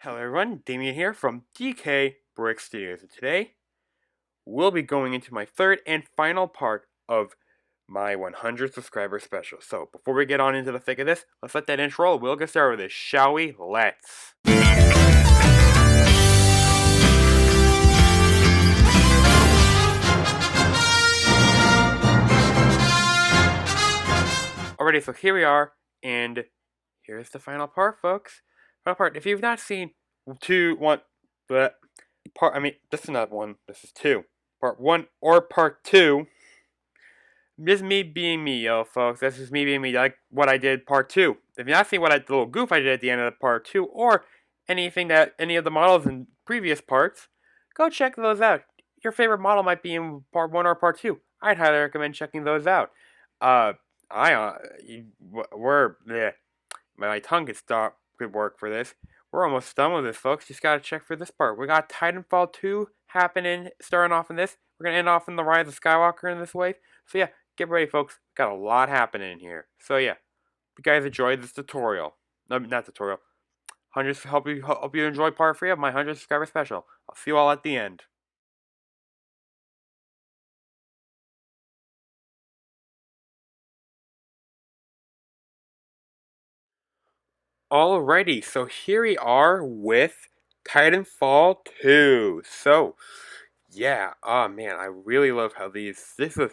Hello everyone, Damien here from DKBrickStudios, and today we'll be going into my third and final part of my 100 subscriber special. So before we get on into the thick of this, let's let that intro roll. We'll get started with this, shall we? Let's! Alrighty, so here we are, and here's the final part, folks. Final part. If you've not seen this is not one, this is two. Part one or part two. This is me being me, yo, folks. This is me being me, like what I did part two. If you're not seeing the little goof I did at the end of the part two, or any of the models in previous parts, go check those out. Your favorite model might be in part one or part two. I'd highly recommend checking those out. Uh, I, we're, bleh, my tongue could work for this. We're almost done with this, folks. Just gotta check for this part. We got Titanfall 2 happening, starting off in this. We're gonna end off in the Rise of Skywalker in this wave. So yeah, get ready, folks. Got a lot happening in here. So yeah, if you guys enjoyed this tutorial, no, not tutorial. Hope you enjoy part 3 of my 100 subscriber special. I'll see you all at the end. Alrighty, so here we are with Titanfall 2. So, yeah, oh man, I really love how this is one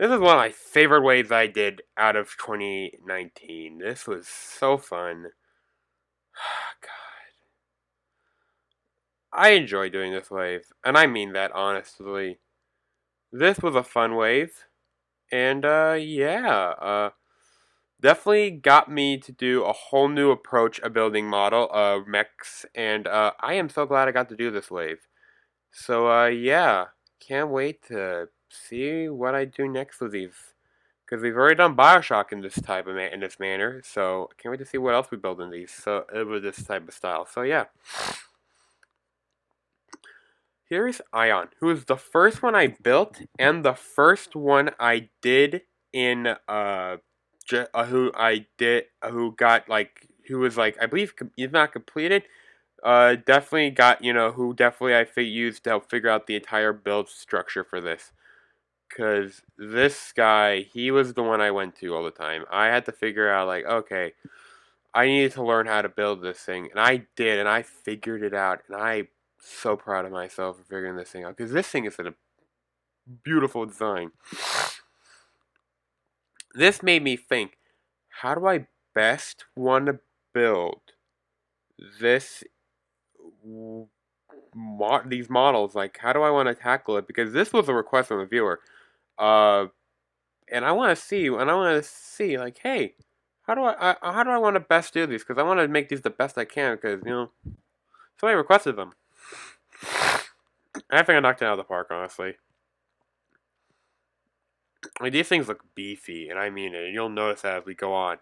of my favorite waves I did out of 2019. This was so fun. God. I enjoy doing this wave, and I mean that honestly. This was a fun wave, and definitely got me to do a whole new approach of building mechs, and I am so glad I got to do this wave. So yeah, can't wait to see what I do next with these, because we've already done Bioshock in this in this manner. So can't wait to see what else we build in these. So with this type of style. So yeah. Here's Ion, who is the first one I built and the first one I did in who was like, I believe he's not completed. Definitely got, who definitely used to help figure out the entire build structure for this. Cause this guy, he was the one I went to all the time. I had to figure out, like, okay, I needed to learn how to build this thing, and I did, and I figured it out, and I'm so proud of myself for figuring this thing out, because this thing is a beautiful design. This made me think, how do I best want to build this these models? Like, how do I want to tackle it? Because this was a request from a viewer, and I want to see, like, hey, how do I want to best do these? Because I want to make these the best I can. Because somebody requested them. I think I knocked it out of the park, honestly. Like, these things look beefy, and I mean it. And you'll notice that as we go on.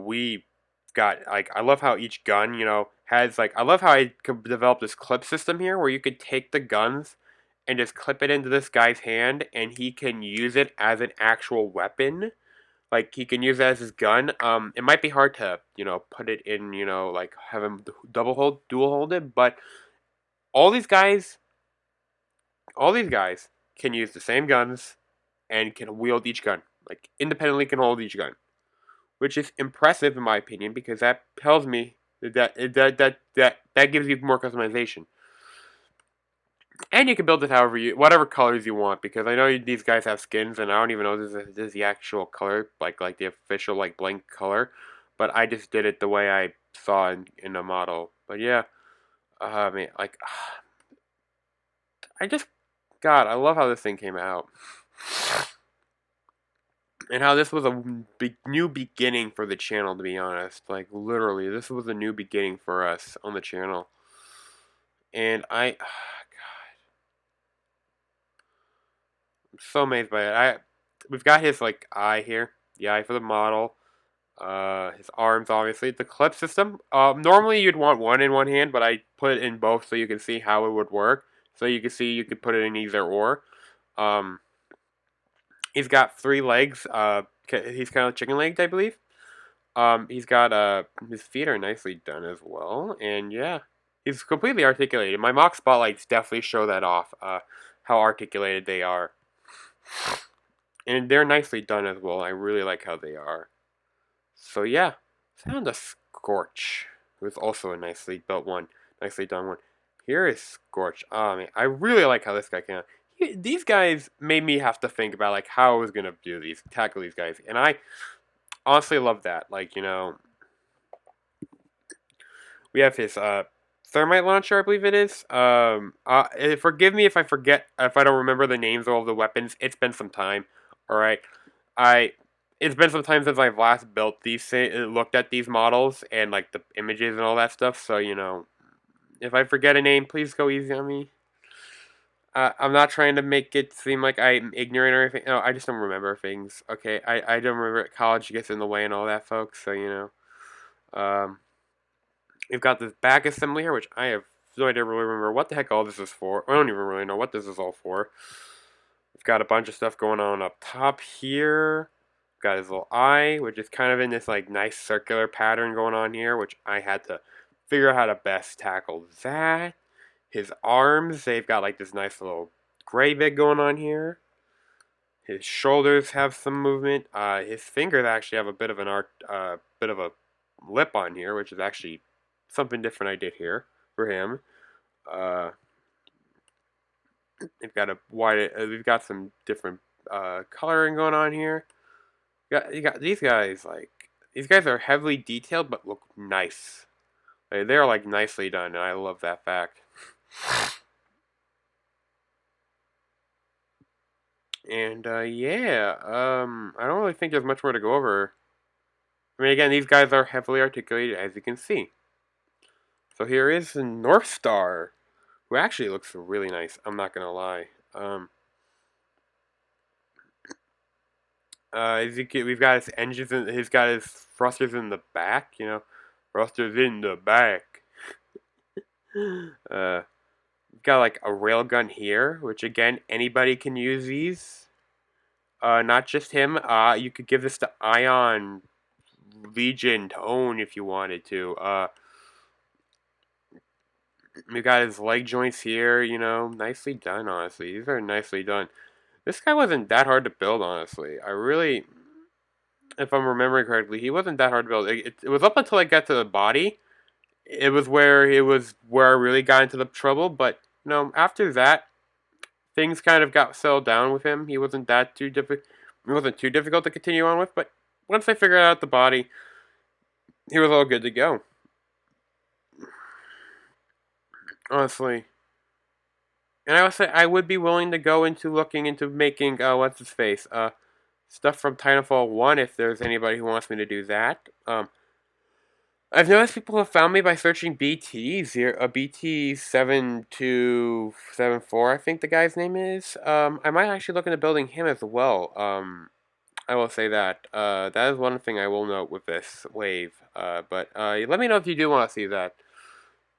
We got, like, I love how each gun, has, like, I love how I developed this clip system here, where you could take the guns and just clip it into this guy's hand, and he can use it as an actual weapon. Like, he can use it as his gun. It might be hard to, put it in, like, have him dual hold it, but all these guys can use the same guns and can wield each gun. Like, independently can hold each gun. Which is impressive in my opinion, because that tells me that gives you more customization. And you can build it whatever colors you want, because I know these guys have skins, and I don't even know this is the actual color, like the official, like, blank color. But I just did it the way I saw in the model. But yeah, I mean, like, God, I love how this thing came out. And how this was a new beginning for the channel, to be honest. Like, literally, this was a new beginning for us on the channel. And God, I'm so amazed by it. We've got his, like, eye here. The eye for the model. His arms, obviously. The clip system. Normally you'd want one in one hand, but I put it in both so you can see how it would work. So you can see you could put it in either or. He's got 3 legs. He's kind of chicken-legged, I believe. He's got his feet are nicely done as well, and yeah, he's completely articulated. My mock spotlights definitely show that off. How articulated they are, and they're nicely done as well. I really like how they are. So yeah, found a Scorch, who's also a nicely built one, nicely done one. Here is Scorch. Oh man, I really like how this guy came out. These guys made me have to think about like how I was gonna tackle these guys, and I honestly love that. Like we have his thermite launcher, I believe it is. Forgive me if I don't remember the names of all the weapons. It's been some time. All right, I it's been some time since I've last built looked at these models and like the images and all that stuff. So if I forget a name, please go easy on me. I'm not trying to make it seem like I'm ignorant or anything. No, I just don't remember things. Okay, I don't remember. College gets in the way and all that, folks. So we've got this back assembly here, which I have no idea really remember what the heck all this is for. I don't even really know what this is all for. We've got a bunch of stuff going on up top here. We've got his little eye, which is kind of in this like nice circular pattern going on here, which I had to figure out how to best tackle that. His arms, they've got like this nice little gray bit going on here. His shoulders have some movement. His fingers actually have a bit of bit of a lip on here, which is actually something different I did here for him. We've got some different coloring going on here. You got these guys these guys are heavily detailed but look nice. They're like nicely done, and I love that fact. And yeah, I don't really think there's much more to go over. I mean, again, these guys are heavily articulated, as you can see. So here is the North Star, who actually looks really nice. I'm not gonna lie. As you can, we've got his engines, he's got his thrusters in the back. Thrusters in the back. We've got like a railgun here, which again, anybody can use these. Not just him. You could give this to Ion Legion to own if you wanted to. We got his leg joints here, nicely done, honestly. These are nicely done. This guy wasn't that hard to build, honestly. If I'm remembering correctly, he wasn't that hard to build. It was up until I got to the body. It was where I really got into the trouble. But after that, things kind of got settled down with him. He wasn't too difficult to continue on with. But once I figured out the body, he was all good to go. Honestly. And I would say I would be willing to go into looking into making what's his face stuff from Titanfall 1 if there's anybody who wants me to do that. I've noticed people have found me by searching BT7274, I think the guy's name is. I might actually look into building him as well. I will say that. That is one thing I will note with this wave. But let me know if you do want to see that.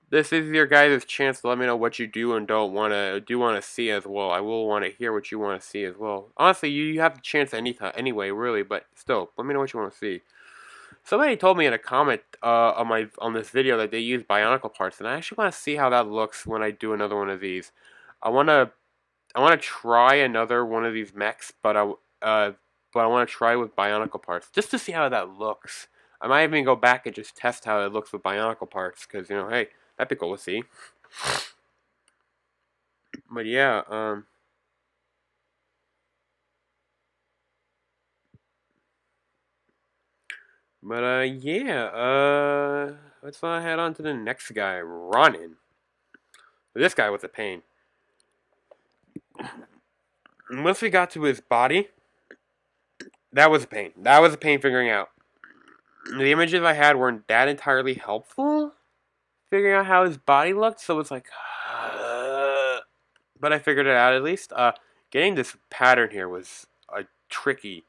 This is your guys' chance to let me know what you do and don't want to see as well. I will want to hear what you want to see as well. Honestly, you have the chance anytime, anyway, really. But still, let me know what you want to see. Somebody told me in a comment on this video that they use Bionicle parts, and I actually want to see how that looks when I do another one of these. I want to try another one of these mechs, but I want to try with Bionicle parts just to see how that looks. I might even go back and just test how it looks with Bionicle parts, because hey. That'd be cool to see. But yeah, let's head on to the next guy, Ronin. This guy was a pain. And once we got to his body, that was a pain. That was a pain figuring out. The images I had weren't that entirely helpful figuring out how his body looked, so it's like, but I figured it out at least. Getting this pattern here was a tricky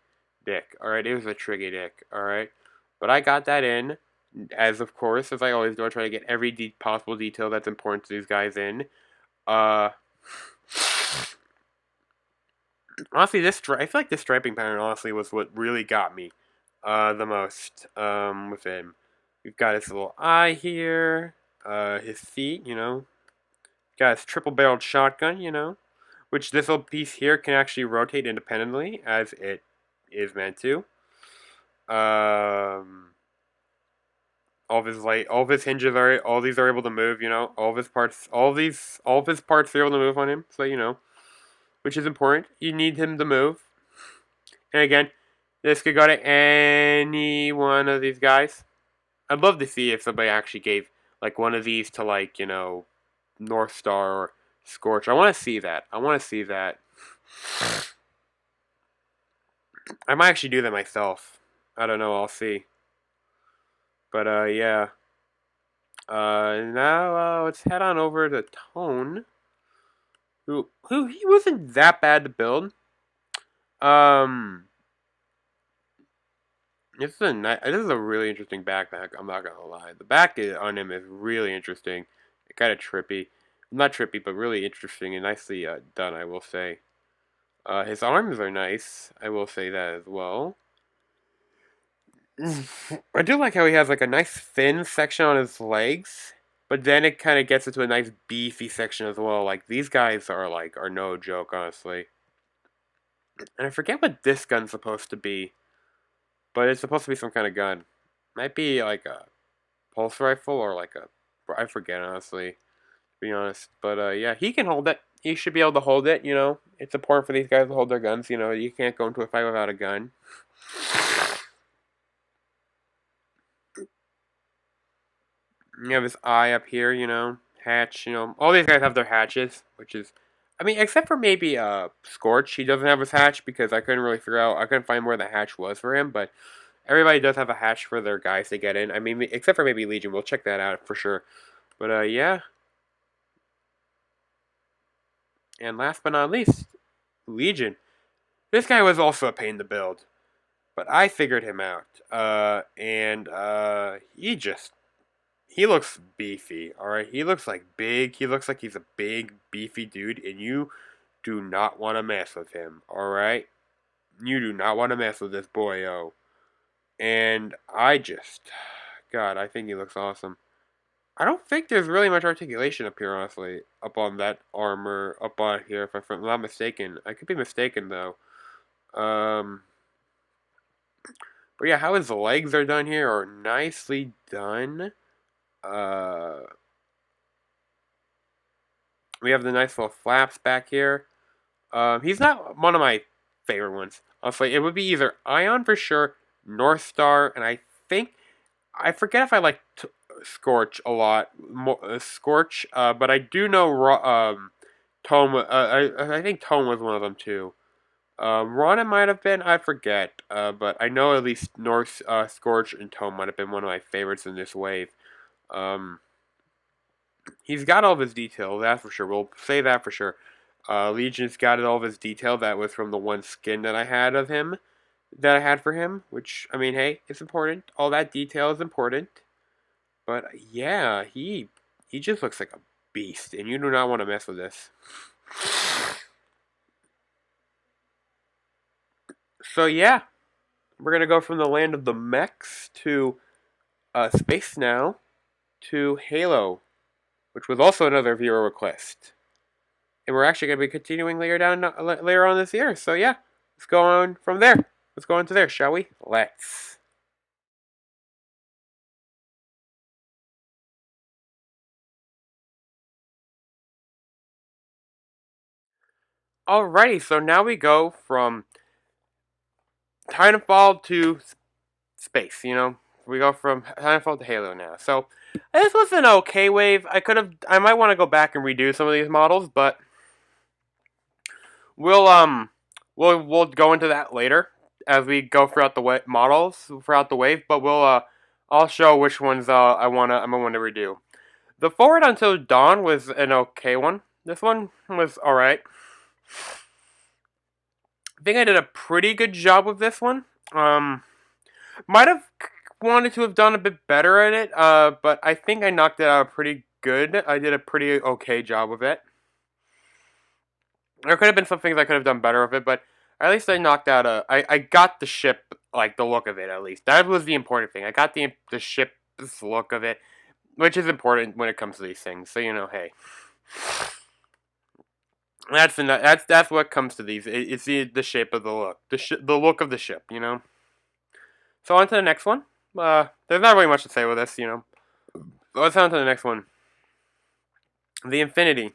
dick. All right, it was a tricky dick. All right, but I got that in, as of course, as I always do. I try to get every possible detail that's important to these guys in. Honestly, I feel like this striping pattern honestly was what really got me. the most with him. We've got his little eye here, his feet, got his triple-barreled shotgun, which this little piece here can actually rotate independently as it is meant to. All of his hinges all these are able to move. All of his parts, all of his parts are able to move on him. So which is important. You need him to move. And again, this could go to any one of these guys. I'd love to see if somebody actually gave like one of these to North Star or Scorch. I want to see that. I want to see that. I might actually do that myself. I don't know. I'll see. But yeah. Now let's head on over to Tone, who he wasn't that bad to build. This is a really interesting backpack. I'm not gonna lie. The back on him is really interesting. Kind of trippy. Not trippy, but really interesting and nicely done, I will say. His arms are nice. I will say that as well. I do like how he has like a nice thin section on his legs, but then it kind of gets into a nice beefy section as well. Like these guys are no joke, honestly. And I forget what this gun's supposed to be, but it's supposed to be some kind of gun. Might be like a pulse rifle or I forget honestly, to be honest. But yeah, he can hold it. He should be able to hold it. It's important for these guys to hold their guns. You can't go into a fight without a gun. You have his eye up here, hatch, all these guys have their hatches, which is, I mean, except for maybe Scorch, he doesn't have his hatch because I couldn't find where the hatch was for him, but everybody does have a hatch for their guys to get in. I mean, except for maybe Legion, we'll check that out for sure. But yeah. And last but not least, Legion. This guy was also a pain to build, but I figured him out, and he looks beefy, alright? He looks like big. He looks like he's a big, beefy dude, and you do not want to mess with him, alright? You do not want to mess with this boyo. And God, I think he looks awesome. I don't think there's really much articulation up here, honestly, up on that armor, up on here, if I'm not mistaken. I could be mistaken, though. But yeah, how his legs are done here are nicely done. We have the nice little flaps back here. He's not one of my favorite ones. Honestly, it would be either Ion for sure, North Star, and I forget if I like Scorch a lot. Scorch, but I do know Tome. I think Tome was one of them too. Rana might have been, I forget, but I know at least North Scorch and Tome might have been one of my favorites in this wave. He's got all of his detail, that's for sure. We'll say that for sure. Legion's got all of his detail. That was from the one skin that I had of him, that I had for him. Which, I mean, hey, it's important. All that detail is important. But yeah, he just looks like a beast, and you do not want to mess with this. So yeah, we're gonna go from the land of the mechs to space now to Halo, which was also another viewer request. And we're actually going to be continuing later on this year. So yeah, let's go on from there. Let's go on to there, shall we? Let's. Alrighty, so now we go from Titanfall to space, We go from Titanfall to Halo now. So this was an okay wave. I might want to go back and redo some of these models, but we'll go into that later as we go throughout the models throughout the wave. But I'll show which ones I'm gonna redo. The Forward Until Dawn was an okay one. This one was alright. I think I did a pretty good job with this one. Might have wanted to have done a bit better at it, but I think I knocked it out pretty good. I did a pretty okay job with it. There could have been some things I could have done better with it, but at least I knocked out I got the ship like the look of it at least. That was the important thing. I got the ship's look of it, which is important when it comes to these things. So hey, that's what comes to these. It's the shape of the look, the look of the ship. So on to the next one. There's not really much to say with this. Let's on to the next one. The Infinity.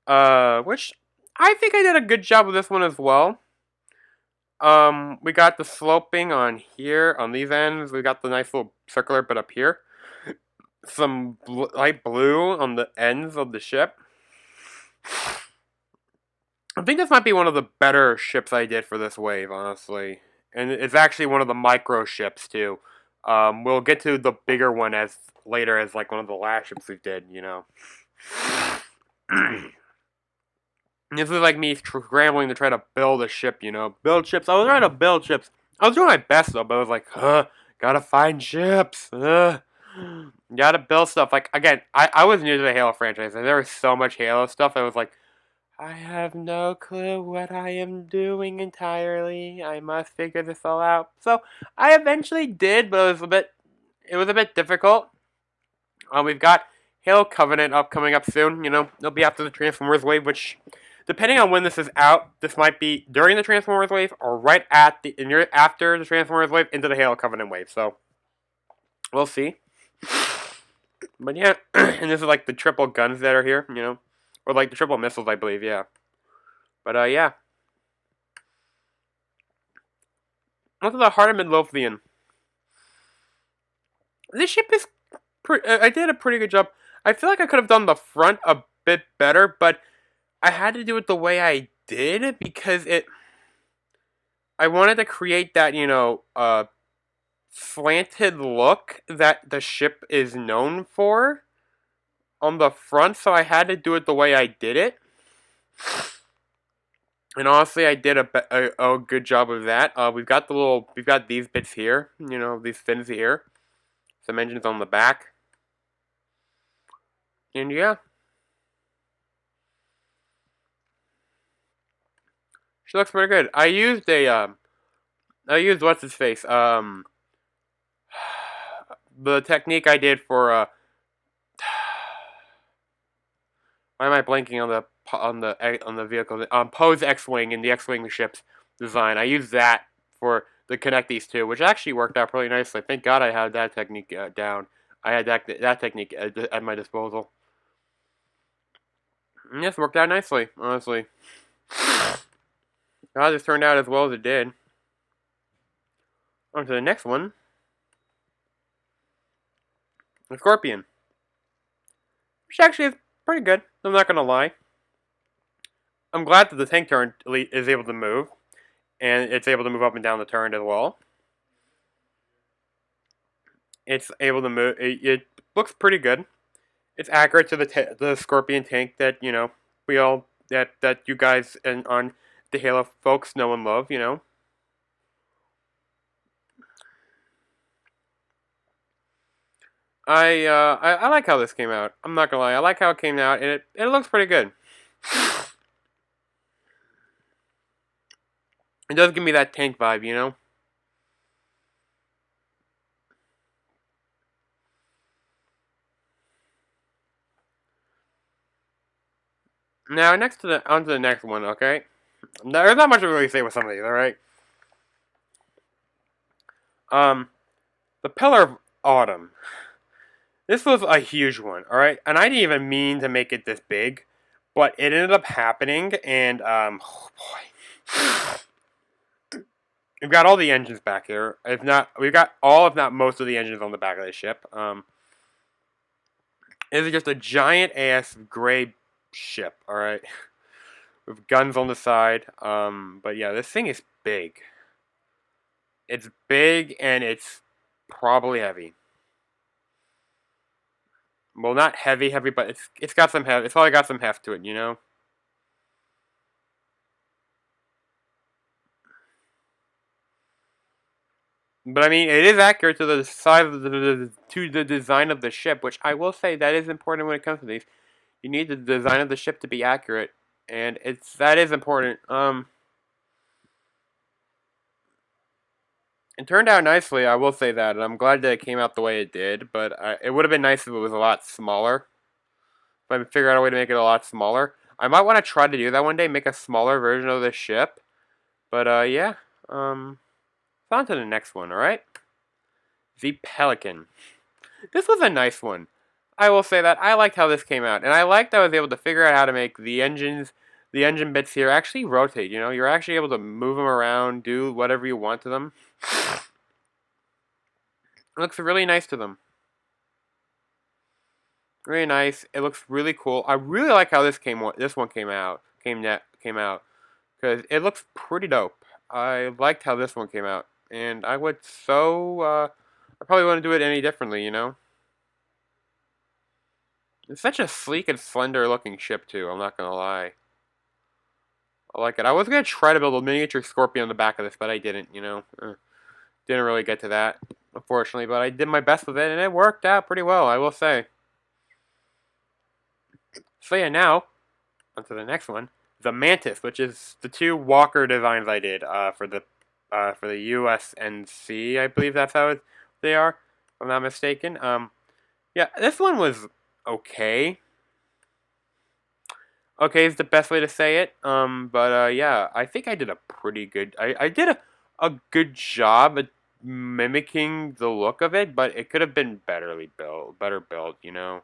Which I think I did a good job with this one as well. We got the sloping on here, on these ends. We got the nice little circular bit up here. Some light blue on the ends of the ship. I think this might be one of the better ships I did for this wave, honestly. And it's actually one of the micro ships, too. We'll get to the bigger one later as, like, one of the last ships we did, This is like me scrambling to try to build a ship, Build ships. I was trying to build ships. I was doing my best, though, but I was like, gotta find ships. Gotta build stuff. Like, again, I was new to the Halo franchise, and there was so much Halo stuff. I was like, I have no clue what I am doing entirely. I must figure this all out. So, I eventually did, but it was a bit difficult. We've got Halo Covenant coming up soon, It'll be after the Transformers wave, which, depending on when this is out, this might be during the Transformers wave or right after the Transformers wave into the Halo Covenant wave. So, we'll see. But yeah, and this is like the triple guns that are here, or like the triple missiles, I believe, yeah. But yeah. Look at the Heart of Midlothian. This ship is I did a pretty good job. I feel like I could have done the front a bit better, but I had to do it the way I did because I wanted to create that, slanted look that the ship is known for on the front, so I had to do it the way I did it. And honestly, I did a good job of that. We've got these bits here, these fins here. Some engines on the back. And yeah. She looks pretty good. I used what's his face? The technique I did for why am I blanking on the vehicle? Pose X-wing in the X-wing ship's design. I used that to connect these two, which actually worked out pretty nicely. Thank God I had that technique down. I had that technique at my disposal. And this worked out nicely, honestly. God, this turned out as well as it did. On to the next one. The Scorpion. Which actually is pretty good, I'm not gonna lie. I'm glad that the tank turret is able to move. And it's able to move up and down the turret as well. It's able to move. It looks pretty good. It's accurate to the Scorpion tank that that you guys and on the Halo folks know and love. I like how this came out. I'm not gonna lie. I like how it came out, and it looks pretty good. It does give me that tank vibe, Now, onto the next one, okay? There's not much to really say with some of these, alright? The Pillar of Autumn. This was a huge one, alright? And I didn't even mean to make it this big, but it ended up happening, and, oh boy. We've got all the engines back here. We've got all, if not most of the engines on the back of the ship. This is just a giant-ass gray ship, alright? With guns on the side. But yeah, this thing is big. It's big, and it's probably heavy. Well, not heavy, but it's got some heft. It's probably got some heft to it, But I mean, it is accurate to the size of the design of the ship, which I will say that is important when it comes to these. You need the design of the ship to be accurate, and that is important. It turned out nicely, I will say that, and I'm glad that it came out the way it did, but it would have been nice if it was a lot smaller. If I could figure out a way to make it a lot smaller. I might want to try to do that one day, make a smaller version of this ship. But, yeah. On to the next one, alright? The Pelican. This was a nice one. I will say that. I liked how this came out. And I liked I was able to figure out how to make the engine bits here actually rotate, you know? You're actually able to move them around, do whatever you want to them. It looks really nice to them. Really nice. It looks really cool. I really like how this one came out. Came out. Because it looks pretty dope. I liked how this one came out. And I would I probably wouldn't do it any differently, you know? It's such a sleek and slender looking ship too, I'm not gonna lie. I like it. I was gonna try to build a miniature scorpion on the back of this, but I didn't, you know? Didn't really get to that, unfortunately, but I did my best with it, and it worked out pretty well, I will say. So yeah, now, onto the next one. The Mantis, which is the two Walker designs I did for the USNC, I believe that's how they are, if I'm not mistaken. Yeah, this one was okay. Okay is the best way to say it. But yeah, I think I did a pretty good. I did a good job at mimicking the look of it, but it could have been better built. You know,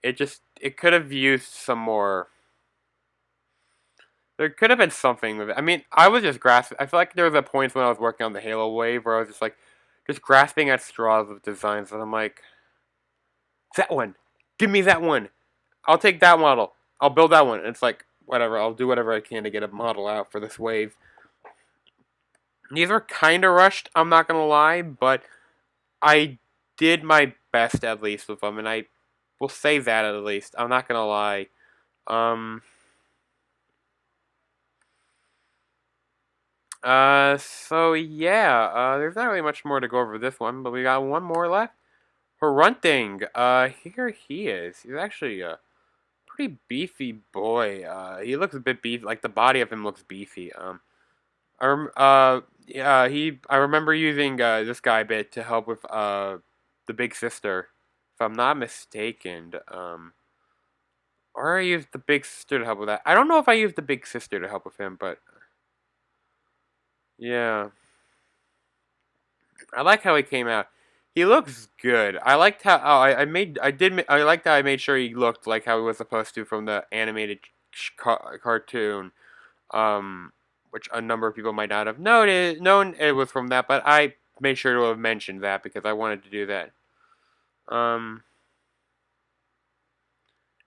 it could have used some more. There could have been something with it. I mean, I was just grasping. I feel like there was a point when I was working on the Halo wave where I was just like, just grasping at straws with designs, and I'm like, that one, give me that one. I'll take that model. I'll build that one. And it's like, whatever, I'll do whatever I can to get a model out for this wave. These were kind of rushed, I'm not going to lie, but I did my best at least with them, and I will say that at least. I'm not going to lie. So yeah, there's not really much more to go over this one, but we got one more left. Runting. Here he is. He's actually a pretty beefy boy. He looks a bit beefy, like the body of him looks beefy. Yeah, I remember using this guy a bit to help with the big sister, if I'm not mistaken. Or I used the big sister to help with that. I don't know if I used the big sister to help with him, but yeah, I like how he came out. He looks good. I liked how I liked how I made sure he looked like how he was supposed to from the animated cartoon. Which a number of people might not have known it was from that, but I made sure to have mentioned that because I wanted to do that.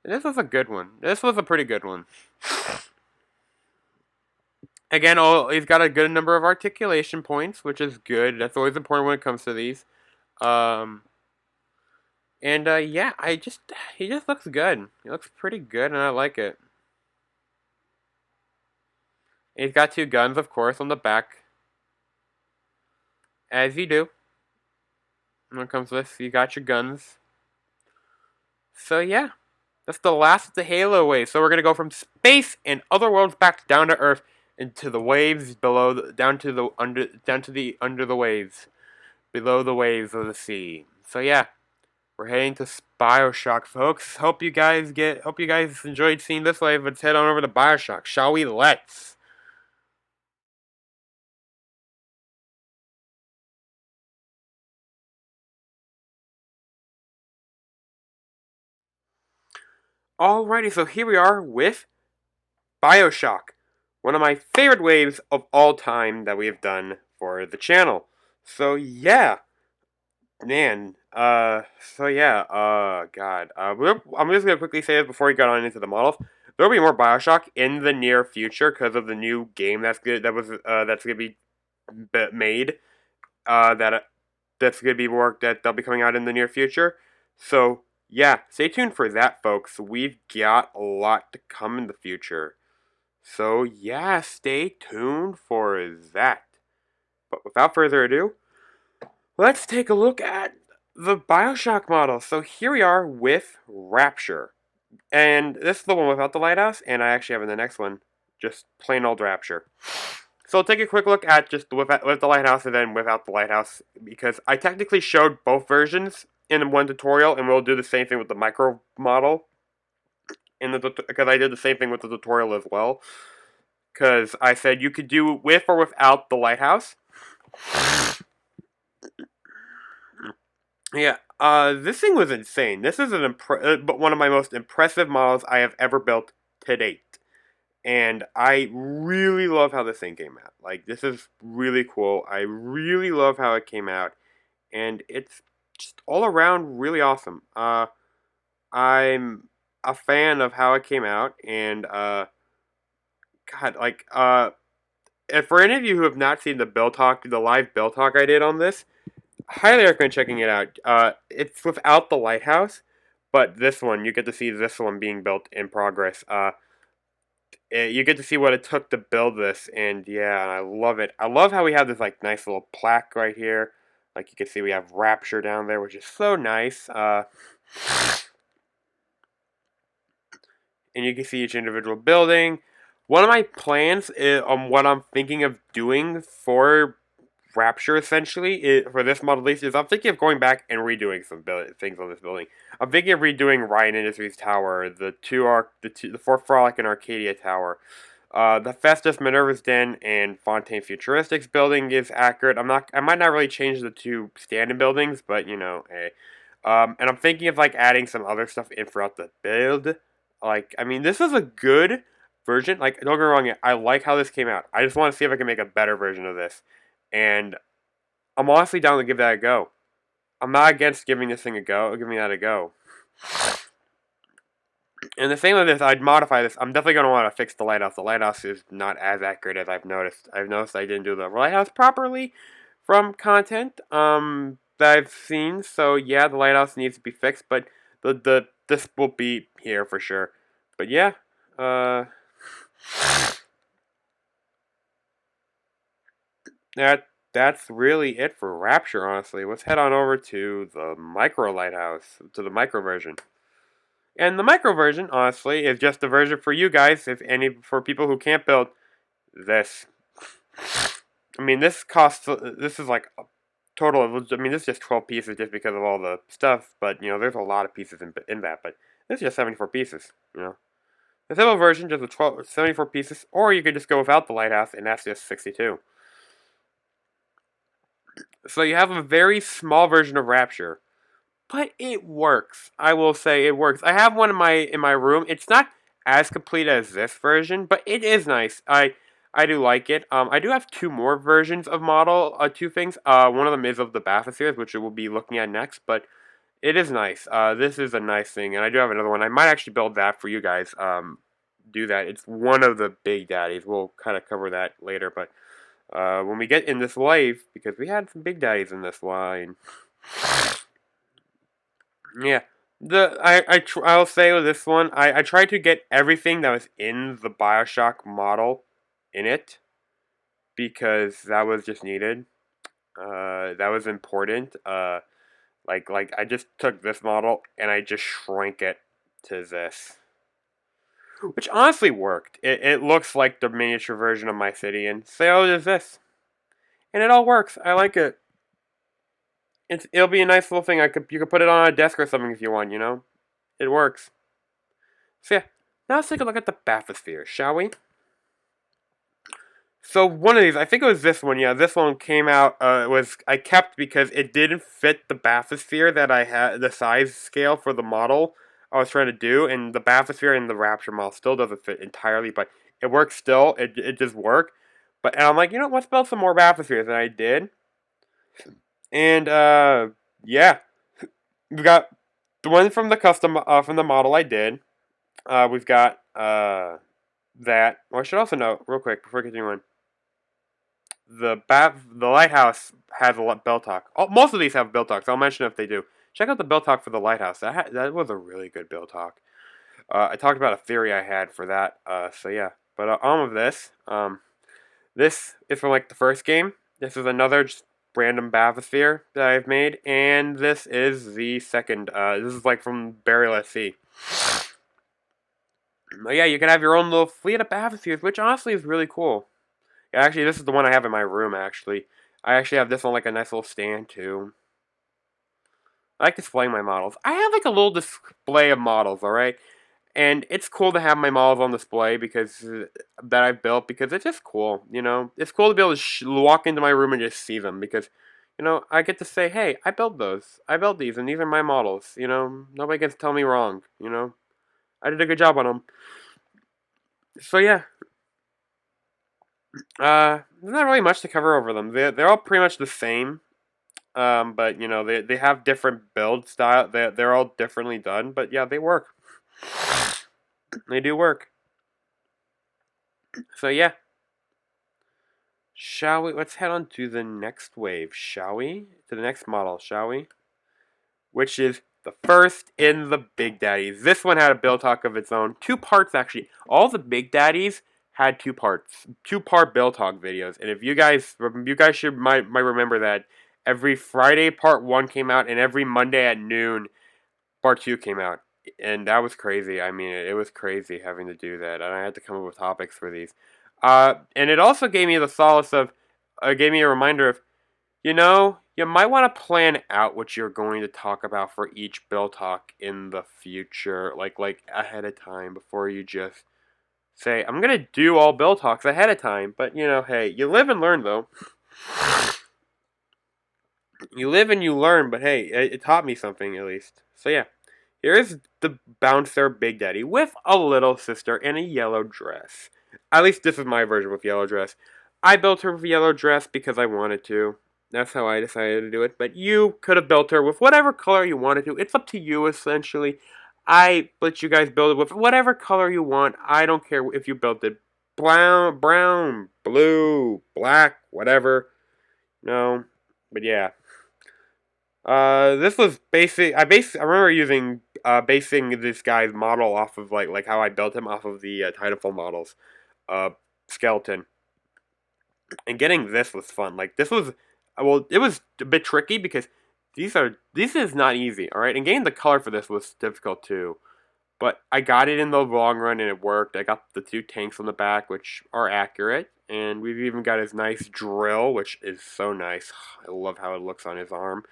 This was a good one. This was a pretty good one. Again, he's got a good number of articulation points, which is good. That's always important when it comes to these. Yeah, he just looks good. He looks pretty good, and I like it. And he's got two guns, of course, on the back. As you do. When it comes to this, you got your guns. So yeah, that's the last of the Halo wave. So we're gonna go from space and other worlds back down to Earth into the waves below, down to the under the waves, below the waves of the sea. So yeah, we're heading to BioShock, folks. Hope you guys enjoyed seeing this wave. Let's head on over to BioShock, shall we? Let's. Alrighty, so here we are with BioShock, one of my favorite waves of all time that we have done for the channel. So yeah, man, God, I'm just gonna quickly say this before we get on into the models. There'll be more BioShock in the near future because of the new game that's gonna be made, that's gonna be work that they'll be coming out in the near future. So yeah, stay tuned for that, folks. We've got a lot to come in the future. So yeah, stay tuned for that. But without further ado, let's take a look at the BioShock model. So here we are with Rapture. And this is the one without the lighthouse, and I actually have in the next one just plain old Rapture. So I'll take a quick look at just with the lighthouse and then without the lighthouse, because I technically showed both versions in one tutorial, and we'll do the same thing with the micro model. Because I did the same thing with the tutorial as well. Because I said you could do with or without the lighthouse. Yeah, this thing was insane. This is but one of my most impressive models I have ever built to date. And I really love how this thing came out. Like, this is really cool. I really love how it came out. And it's just all around really awesome. I'm a fan of how it came out. And, God, like, if for any of you who have not seen the live build talk I did on this, highly recommend checking it out. It's without the lighthouse, but this one, you get to see this one being built in progress. You get to see what it took to build this, and yeah, I love it. I love how we have this like nice little plaque right here. Like you can see, we have Rapture down there, which is so nice. And you can see each individual building. One of my plans on what I'm thinking of doing for Rapture, essentially, for this model at least, is I'm thinking of going back and redoing some things on this building. I'm thinking of redoing Ryan Industries Tower, the Fort Frolic and Arcadia Tower. The Festus Minerva's Den and Fontaine Futuristics building is accurate. I might not really change the two standing buildings, but you know, hey. And I'm thinking of like adding some other stuff in throughout the build. Like, I mean, this is a good version. Like, don't get me wrong, I like how this came out. I just want to see if I can make a better version of this. And I'm honestly down to give that a go. I'm not against giving this thing a go, giving that a go. And the same with this, I'd modify this. I'm definitely going to want to fix the lighthouse. The lighthouse is not as accurate as I've noticed. I've noticed I didn't do the lighthouse properly from content that I've seen. So yeah, the lighthouse needs to be fixed, but this will be here for sure. But yeah, that's really it for Rapture, honestly. Let's head on over to the micro lighthouse, to the micro version. And the micro version, honestly, is just a version for you guys, for people who can't build this. I mean, this is like a total of, I mean, this is just 12 pieces just because of all the stuff, but, you know, there's a lot of pieces in that, but this is just 74 pieces, you know. The simple version, just 74 pieces, or you could just go without the lighthouse, and that's just 62. So you have a very small version of Rapture, but it works. I will say it works. I have one in my room. It's not as complete as this version, but it is nice. I do like it. I do have two more versions of model, two things. One of them is of the bathyspheres, which we will be looking at next, but it is nice. This is a nice thing, and I do have another one. I might actually build that for you guys. Do that. It's one of the big daddies. We'll kind of cover that later, but when we get in this wave, because we had some big daddies in this line. Yeah, I'll say with this one, I tried to get everything that was in the Bioshock model in it because that was just needed. That was important. Like I just took this model and I just shrank it to this, which honestly worked. It looks like the miniature version of my city, and so does this, and it all works. I like it. It'll be a nice little thing. You could put it on a desk or something if you want. You know, it works. So yeah, now let's take a look at the bathysphere, shall we? So one of these, I think it was this one. Yeah, this one came out. I kept because it didn't fit the bathysphere that I had, the size scale for the model I was trying to do, and the bathysphere in the Rapture model still doesn't fit entirely, but it works still. It just worked. And I'm like, you know, let's build some more bathyspheres, and I did. And yeah, we got the one from the custom from the model I did. We've got that. Well, I should also note real quick before continuing. The lighthouse has a bell talk. Most of these have bell talks. I'll mention if they do. Check out the bell talk for the lighthouse. That was a really good bell talk. I talked about a theory I had for that. So yeah. But on with this. This is from like the first game. This is another just random bathysphere that I've made, and this is the second. This is like from Burial at Sea. But yeah, you can have your own little fleet of bathyspheres, which honestly is really cool. Actually, this is the one I have in my room, actually. I actually have this on, like, a nice little stand, too. I like displaying my models. I have, like, a little display of models, alright? And it's cool to have my models on display because that I've built because it's just cool, you know. It's cool to be able to walk into my room and just see them because, you know, I get to say, hey, I built those. I built these, and these are my models. You know, nobody gets to tell me wrong. You know, I did a good job on them. So yeah, there's not really much to cover over them. They're all pretty much the same. But you know, they have different build style. They're all differently done. But yeah, they work. They do work. So yeah. Shall we? Let's head on to the next wave, shall we? To the next model, shall we? Which is the first in the Big Daddies. This one had a build talk of its own. 2 parts, actually. All the Big Daddies had 2 parts. 2-part build talk videos. And if you guys should might remember that every Friday part 1 came out, and every Monday at noon part 2 came out. And that was crazy. I mean, it was crazy having to do that. And I had to come up with topics for these. And it also gave me the solace of, gave me a reminder of, you know, you might want to plan out what you're going to talk about for each build talk in the future, like ahead of time, before you just say, I'm going to do all build talks ahead of time. But, you know, hey, you live and learn, though. You live and you learn, but hey, it taught me something, at least. So, yeah. Here's the Bouncer Big Daddy with a little sister in a yellow dress. At least this is my version with yellow dress. I built her with a yellow dress because I wanted to. That's how I decided to do it. But you could have built her with whatever color you wanted to. It's up to you, essentially. I let you guys build it with whatever color you want. I don't care if you built it brown, blue, black, whatever. No. But yeah. This was basic. I remember using basing this guy's model off of like how I built him off of the Titanfall models, uh, skeleton, and getting this was fun. Like this was, well, it was a bit tricky because this is not easy. All right, and getting the color for this was difficult too. But I got it in the long run and it worked. I got the 2 tanks on the back, which are accurate, and we've even got his nice drill, which is so nice. I love how it looks on his arm.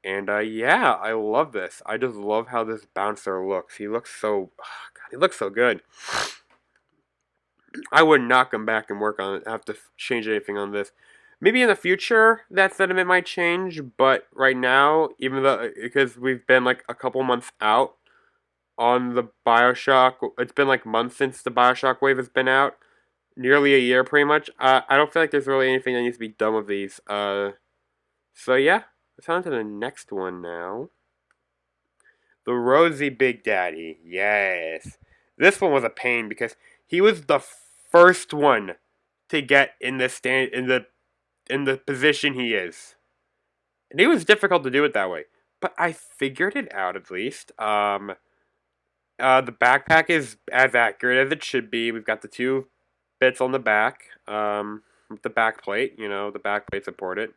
And yeah, I love this. I just love how this bouncer looks. He looks so, God, he looks so good. I would not come back and work on it. Have to change anything on this. Maybe in the future that sentiment might change, but right now, even though because we've been like a couple months out on the Bioshock, it's been like months since the Bioshock wave has been out, nearly a year pretty much. I don't feel like there's really anything that needs to be done with these. So yeah. Let's on to the next one now. The Rosy Big Daddy. Yes. This one was a pain because he was the first one to get in the position he is. And it was difficult to do it that way. But I figured it out at least. The backpack is as accurate as it should be. We've got the 2 bits on the back. With the back plate, you know, the back plate support it.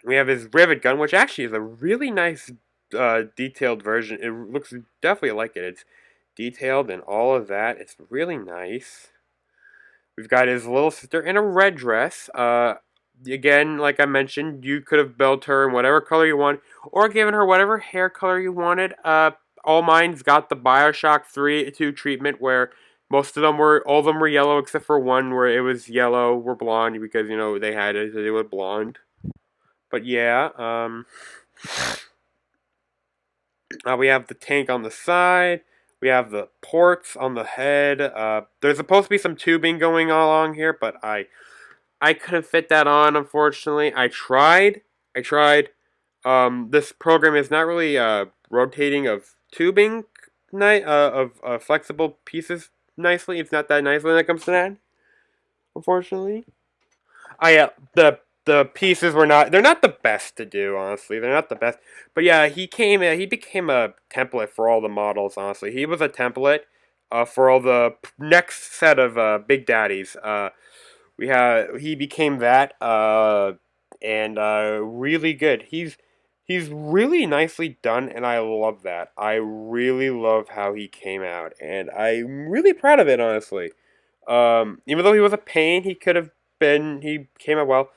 We have his rivet gun, which actually is a really nice detailed version. It looks definitely like it. It's detailed and all of that. It's really nice. We've got his little sister in a red dress. Again, like I mentioned, you could have built her in whatever color you want, or given her whatever hair color you wanted. All mine's got the Bioshock 2 treatment where all of them were yellow except for one where it was yellow or blonde because, you know, they had it to do with blonde. But yeah, we have the tank on the side. We have the ports on the head. There's supposed to be some tubing going along here, but I couldn't fit that on, unfortunately. I tried. This program is not really rotating of tubing, of flexible pieces nicely. It's not that nice when it comes to that, unfortunately. Yeah, the pieces were not, they're not the best to do, honestly. They're not the best. But yeah, he became a template for all the models, honestly. He was a template for all the next set of Big Daddies. He became that and really good. He's really nicely done, and I love that. I really love how he came out, and I'm really proud of it, honestly. Even though he was a pain, he came out well.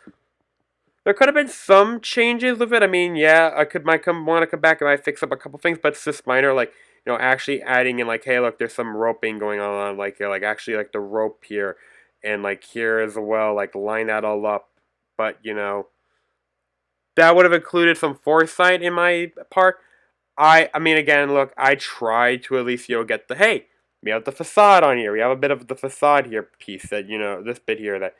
There could have been some changes with it. I mean, yeah, I might want to come back and might fix up a couple things, but it's just minor, like, actually adding in, like, hey, look, there's some roping going on, like, actually, like, the rope here, and, like, here as well, like, line that all up, but, that would have included some foresight in my part. I mean, again, look, I tried to at least, get hey, we have the facade on here, we have a bit of the facade here piece that, this bit here that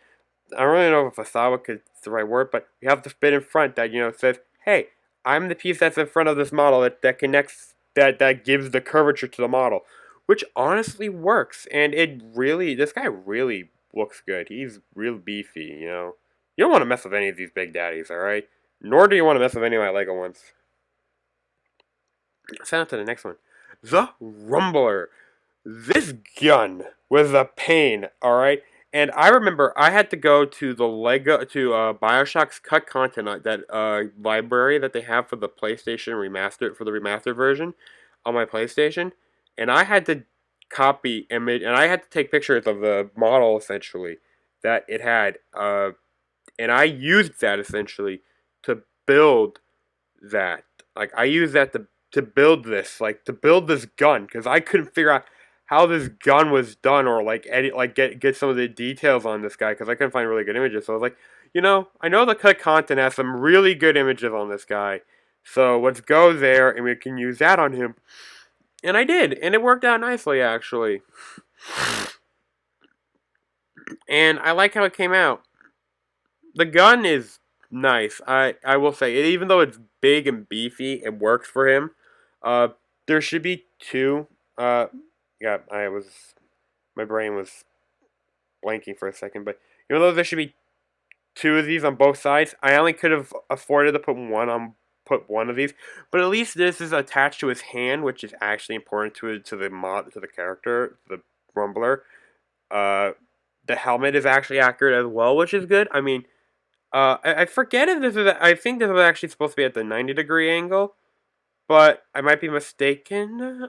I don't really know if facade is the right word, but we have this bit in front that says, "Hey, I'm the piece that's in front of this model that connects that gives the curvature to the model," which honestly works, and this guy really looks good. He's real beefy, You don't want to mess with any of these big daddies, all right? Nor do you want to mess with any of my Lego ones. Let's on to the next one, the Rumbler. This gun was a pain, all right. And I remember I had to go to the Bioshock's cut content that library that they have for the PlayStation remastered for the remastered version on my PlayStation, and I had to copy image and I had to take pictures of the model essentially that it had, and I used that essentially to build that. Like I used that to build this, like to build this gun, because I couldn't figure out how this gun was done or like edit, like get some of the details on this guy because I couldn't find really good images. So I was like, I know the cut content has some really good images on this guy, so let's go there and we can use that on him. And I did, and it worked out nicely actually. And I like how it came out. The gun is nice. I will say, even though it's big and beefy, it works for him. Uh, there should be two. Yeah, my brain was blanking for a second, but even though there should be two of these on both sides, I only could have afforded to put one of these. But at least this is attached to his hand, which is actually important to the character, the Rumbler. The helmet is actually accurate as well, which is good. I mean, I forget if this is. I think this was actually supposed to be at the 90-degree angle, but I might be mistaken.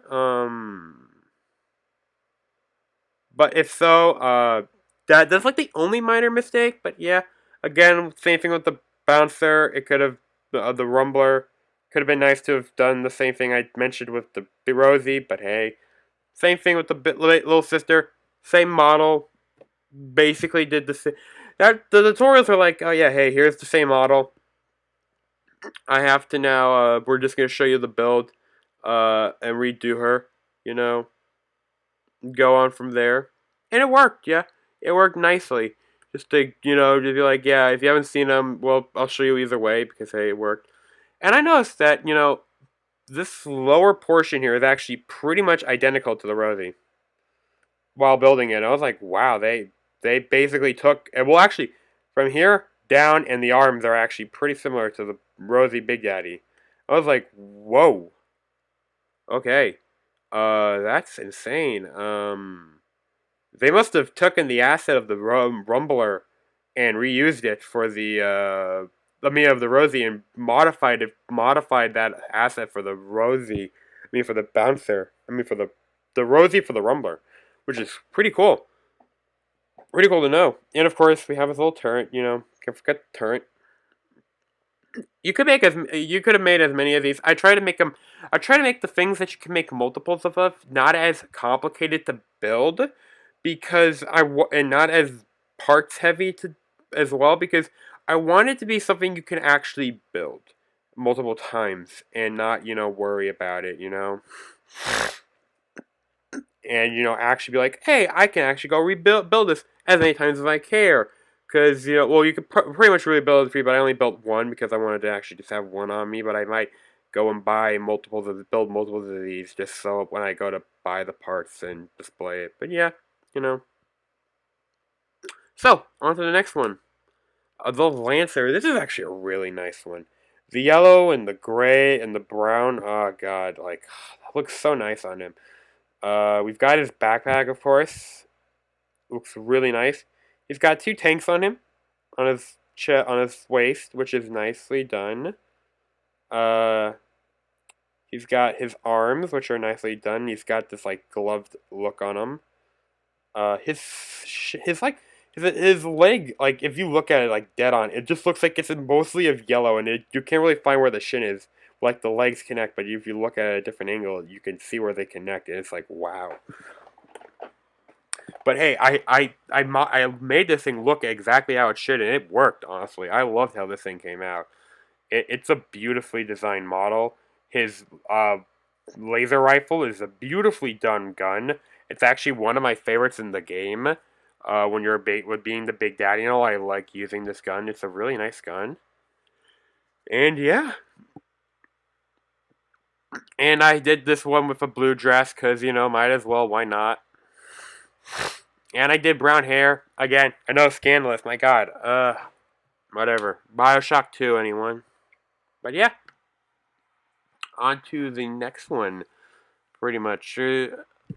But if so, that's like the only minor mistake. But yeah, again, same thing with the bouncer. It could have the Rumbler. Could have been nice to have done the same thing I mentioned with the Rosie. But hey, same thing with the little sister. Same model. Basically did the same. That the tutorials are like, oh yeah, hey, here's the same model. I have to now. We're just gonna show you the build, and redo her. Go on from there, and it worked. Yeah, it worked nicely. Just to just be like, yeah, if you haven't seen them, well, I'll show you either way because hey, it worked. And I noticed that this lower portion here is actually pretty much identical to the Rosie. While building it, I was like, wow, they basically took, and well, actually, from here down, and the arms are actually pretty similar to the Rosie Big Daddy. I was like, whoa, okay, that's insane. They must have taken the asset of the Rumbler and reused it for of the Rosie, and modified that asset for the Rosie. I mean, for the bouncer. I mean, for the Rosie for the Rumbler, which is pretty cool. Pretty cool to know. And of course, we have his little turret. Can't forget the turret. You could have made as many of these. I try to make them. I try to make the things that you can make multiples of not as complicated to build, and not as parts heavy to as well, because I want it to be something you can actually build multiple times and not worry about it. And actually be like, hey, I can actually go build this as many times as I care. Because well, you could pretty much really build it free, but I only built one because I wanted to actually just have one on me. But I might go and buy build multiples of these, just so when I go to buy the parts and display it. But yeah, you know. So on to the next one, the Lancer. This is actually a really nice one. The yellow and the gray and the brown. Oh god, like that looks so nice on him. We've got his backpack, of course. Looks really nice. He's got two tanks on him, on his waist, which is nicely done. He's got his arms, which are nicely done. He's got this like gloved look on him. his like his leg, like if you look at it like dead on, it just looks like it's mostly of yellow, and you can't really find where the shin is. Like the legs connect, but if you look at it at a different angle, you can see where they connect, and it's like wow. But hey, I made this thing look exactly how it should, and it worked. Honestly, I loved how this thing came out. It's a beautifully designed model. His laser rifle is a beautifully done gun. It's actually one of my favorites in the game. When you're with being the big daddy and all, I like using this gun. It's a really nice gun. And yeah, and I did this one with a blue dress because might as well. Why not? And I did brown hair again. I know, scandalous. My God. Whatever. BioShock 2, anyone? But yeah, on to the next one. Pretty much.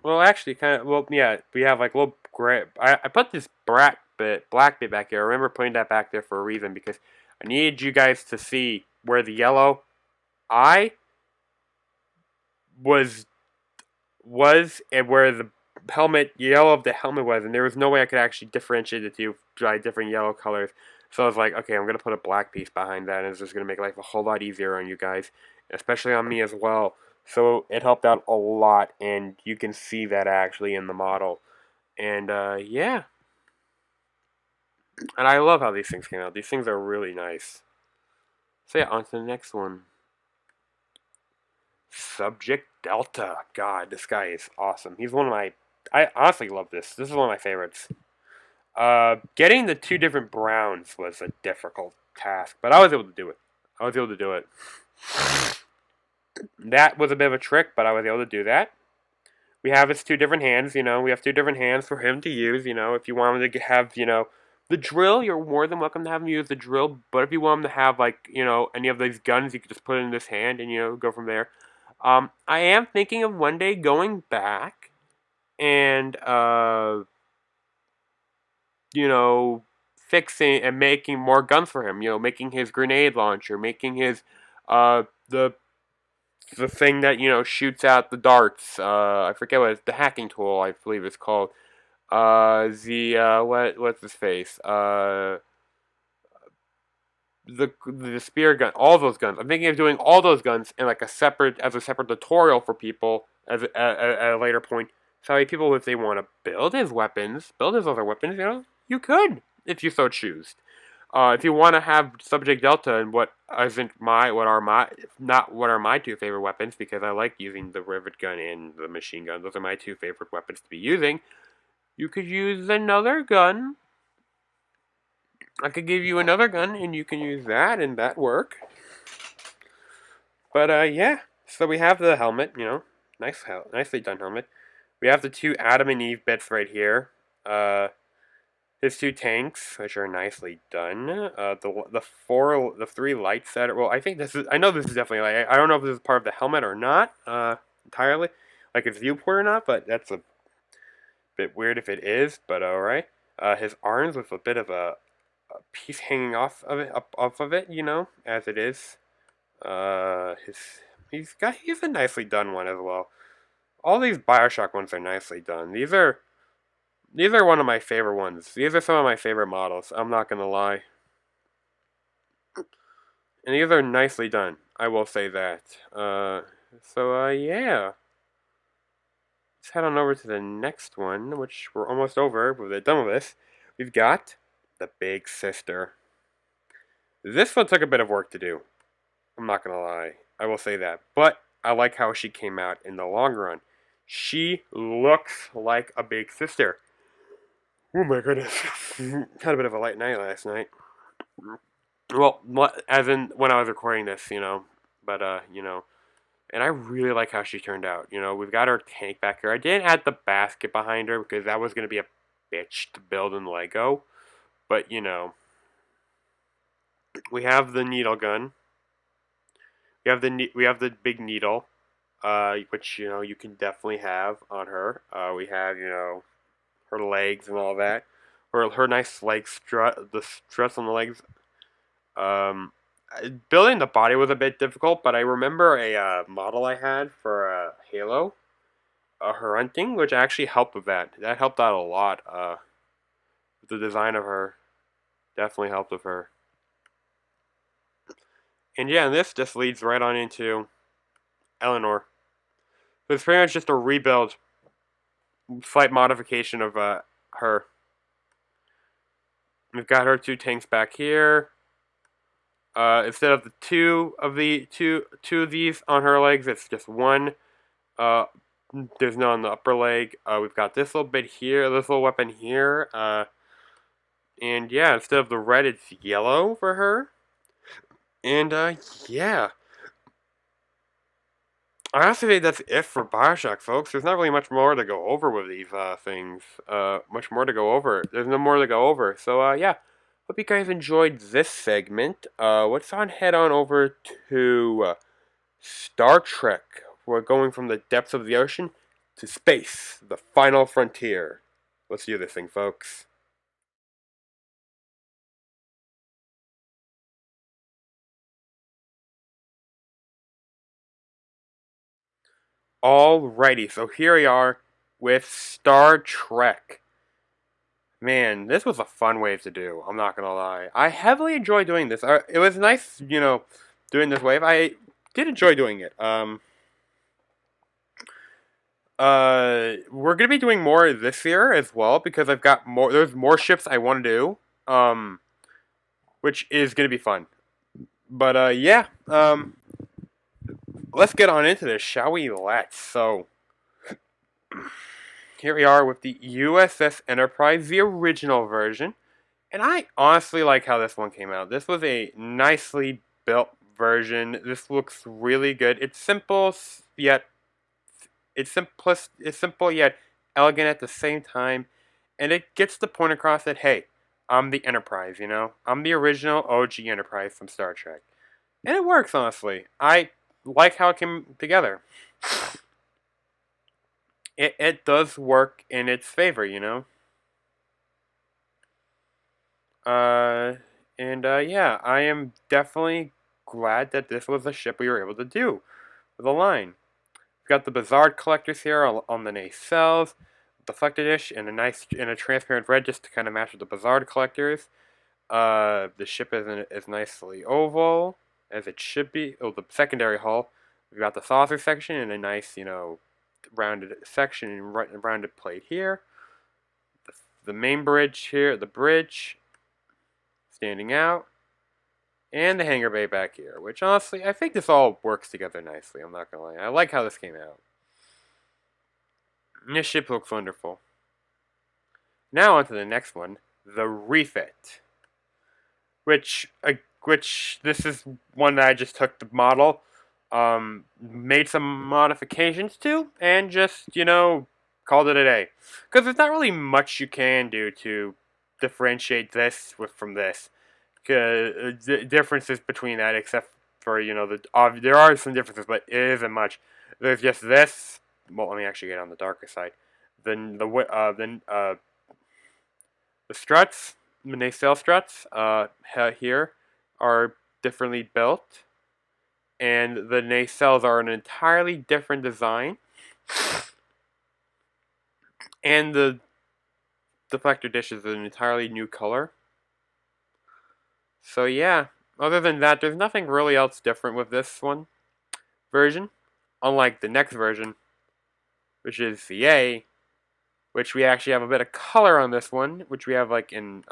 Well, actually, kind of. Well, yeah, we have like little gray. I put this black bit back here. I remember putting that back there for a reason because I needed you guys to see where the yellow eye was and where the yellow of the helmet was, and there was no way I could actually differentiate the two by different yellow colors. So I was like, okay, I'm gonna put a black piece behind that, and it's just gonna make life a whole lot easier on you guys, especially on me as well. So it helped out a lot, and you can see that actually in the model. And yeah, and I love how these things came out. These things are really nice. So yeah, on to the next one. Subject Delta. God, this guy is awesome. He's one of my. I honestly love this. This is one of my favorites. Getting the two different browns was a difficult task, but I was able to do it. I was able to do it. That was a bit of a trick, but I was able to do that. We have his two different hands, we have two different hands for him to use, if you want him to have, the drill, you're more than welcome to have him use the drill, but if you want him to have, like, any of these guns, you could just put it in this hand and, go from there. I am thinking of one day going back and, fixing and making more guns for him. Making his grenade launcher, making his the thing that shoots out the darts. I forget what the hacking tool, I believe it's called. What's his face? The spear gun, all those guns. I'm thinking of doing all those guns in like a separate tutorial for people at a later point. So people, if they want to build his weapons, build his other weapons, you could if you so choose. If you want to have Subject Delta and what are my two favorite weapons, because I like using the rivet gun and the machine gun. Those are my two favorite weapons to be using. You could use another gun. I could give you another gun, and you can use that, and that work. But yeah, so we have the helmet. Nicely done helmet. We have the two Adam and Eve bits right here. His two tanks, which are nicely done. The three lights that well, I think this is. I know this is definitely like. I don't know if this is part of the helmet or not. Entirely, like its viewport or not. But that's a bit weird if it is. But all right. His arms with a bit of a piece hanging off of it, as it is. He's a nicely done one as well. All these BioShock ones are nicely done. These are one of my favorite ones. These are some of my favorite models. I'm not gonna lie. And these are nicely done. I will say that. Yeah. Let's head on over to the next one, which we're almost over. We're done with this. We've got the Big Sister. This one took a bit of work to do. I'm not gonna lie. I will say that. But I like how she came out in the long run. She looks like a big sister. Oh my goodness. Had a bit of a late night last night. Well, as in when I was recording this, But, and I really like how she turned out. We've got her tank back here. I didn't add the basket behind her because that was going to be a bitch to build in Lego. But, we have the needle gun. We have the big needle, which you can definitely have on her. We have her legs and all that, her nice leg strut, the struts on the legs. Building the body was a bit difficult, but I remember a model I had for Halo. her hunting, which actually helped with that. That helped out a lot. The design of her definitely helped with her. And yeah, and this just leads right on into Eleanor. So it's pretty much just a rebuild, slight modification of her. We've got her 2 tanks back here. Instead of the two of these on her legs, it's just one. There's no on the upper leg. We've got this little bit here, this little weapon here. And yeah, instead of the red, it's yellow for her. And yeah. I honestly think that's it for Bioshock, folks. There's not really much more to go over with these things. Much more to go over. There's no more to go over. So yeah. Hope you guys enjoyed this segment. Let's head on over to Star Trek. We're going from the depths of the ocean to space, the final frontier. Let's do this thing, folks. Alrighty, so here we are with Star Trek. Man, this was a fun wave to do. I'm not gonna lie. I heavily enjoyed doing this. It was nice, doing this wave. I did enjoy doing it. We're gonna be doing more this year as well because I've got more. There's more ships I want to do. Which is gonna be fun. But yeah. Let's get on into this, shall we? So. Here we are with the USS Enterprise, the original version. And I honestly like how this one came out. This was a nicely built version. This looks really good. It's simple yet it's simple yet elegant at the same time. And it gets the point across that hey, I'm the Enterprise, I'm the original OG Enterprise from Star Trek. And it works honestly. I like how it came together. It does work in its favor, Yeah, I am definitely glad that this was a ship we were able to do with a line. We've got the Bizarre collectors here on the nacelles, deflected dish, and a transparent red just to kind of match with the Bizarre collectors. The ship is nicely oval as it should be. Oh, the secondary hull. We've got the saucer section and a nice, rounded section and rounded plate here. The main bridge here, the bridge standing out, and the hangar bay back here, which honestly, I think this all works together nicely, I'm not gonna lie. I like how this came out. And this ship looks wonderful. Now on to the next one, the refit. Which this is one that I just took the model, made some modifications to, and just, called it a day. Because there's not really much you can do to differentiate this from this. Differences between that, except for, there are some differences, but it isn't much. There's just this. Well, let me actually get on the darker side. Then the struts, the nacelle struts, here are differently built, and the nacelles are an entirely different design, and the deflector dish is an entirely new color. So yeah, other than that, there's nothing really else different with this version, unlike the next version, which is the A, which we actually have a bit of color on this one, which we have like in,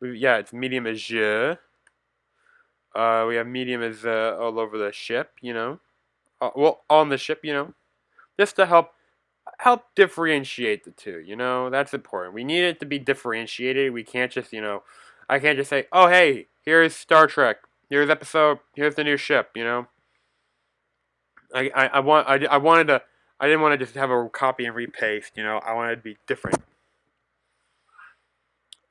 it's medium azure. We have medium as all over the ship, well, on the ship, just to help differentiate the two, that's important. We need it to be differentiated. We can't just, I can't just say, oh, hey, here's Star Trek, here's the new ship, I didn't want to just have a copy and repaste, I wanted it to be different.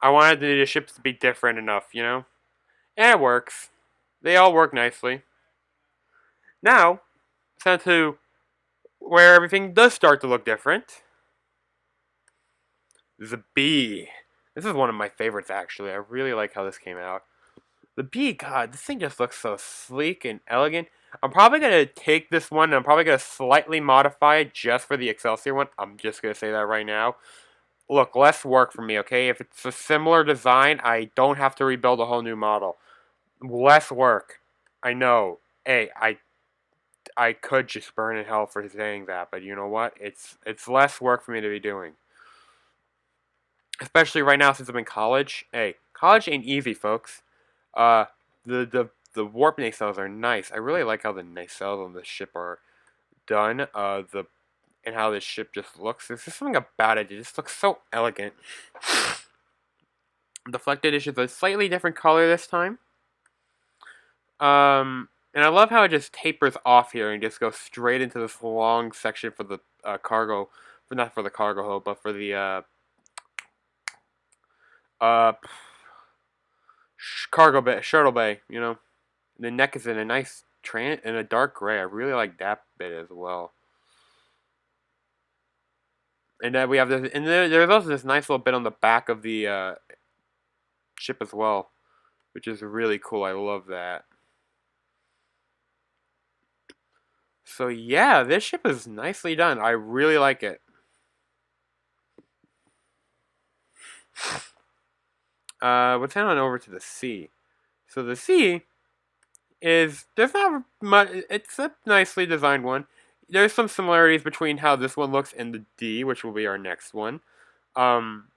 I wanted the ships to be different enough, and it works. They all work nicely. Now, it's on to where everything does start to look different. The B. This is one of my favorites, actually. I really like how this came out. The B, God, this thing just looks so sleek and elegant. I'm probably going to take this one and I'm probably going to slightly modify it just for the Excelsior one. I'm just going to say that right now. Look, less work for me, okay? If it's a similar design, I don't have to rebuild a whole new model. Less work. I know. Hey, I could just burn in hell for saying that, but you know what? It's less work for me to be doing. Especially right now since I'm in college. Hey, college ain't easy, folks. Uh, the warp nacelles are nice. I really like how the nacelles on the ship are done. And how this ship just looks. There's just something about it. It just looks so elegant. The Deflected dish is a slightly different color this time. And I love how it just tapers off here and just goes straight into this long section for the cargo, not for the cargo hold, but for the uh, cargo bay, shuttle bay. You know, the neck is in a nice in a dark gray. I really like that bit as well. And then we have this, and there's also this nice little bit on the back of the ship as well, which is really cool. I love that. So yeah, this ship is nicely done. I really like it. Let's head on over to the sea. So the sea there's not much. It's a nicely designed one. There's some similarities between how this one looks and the D, which will be our next one. Um,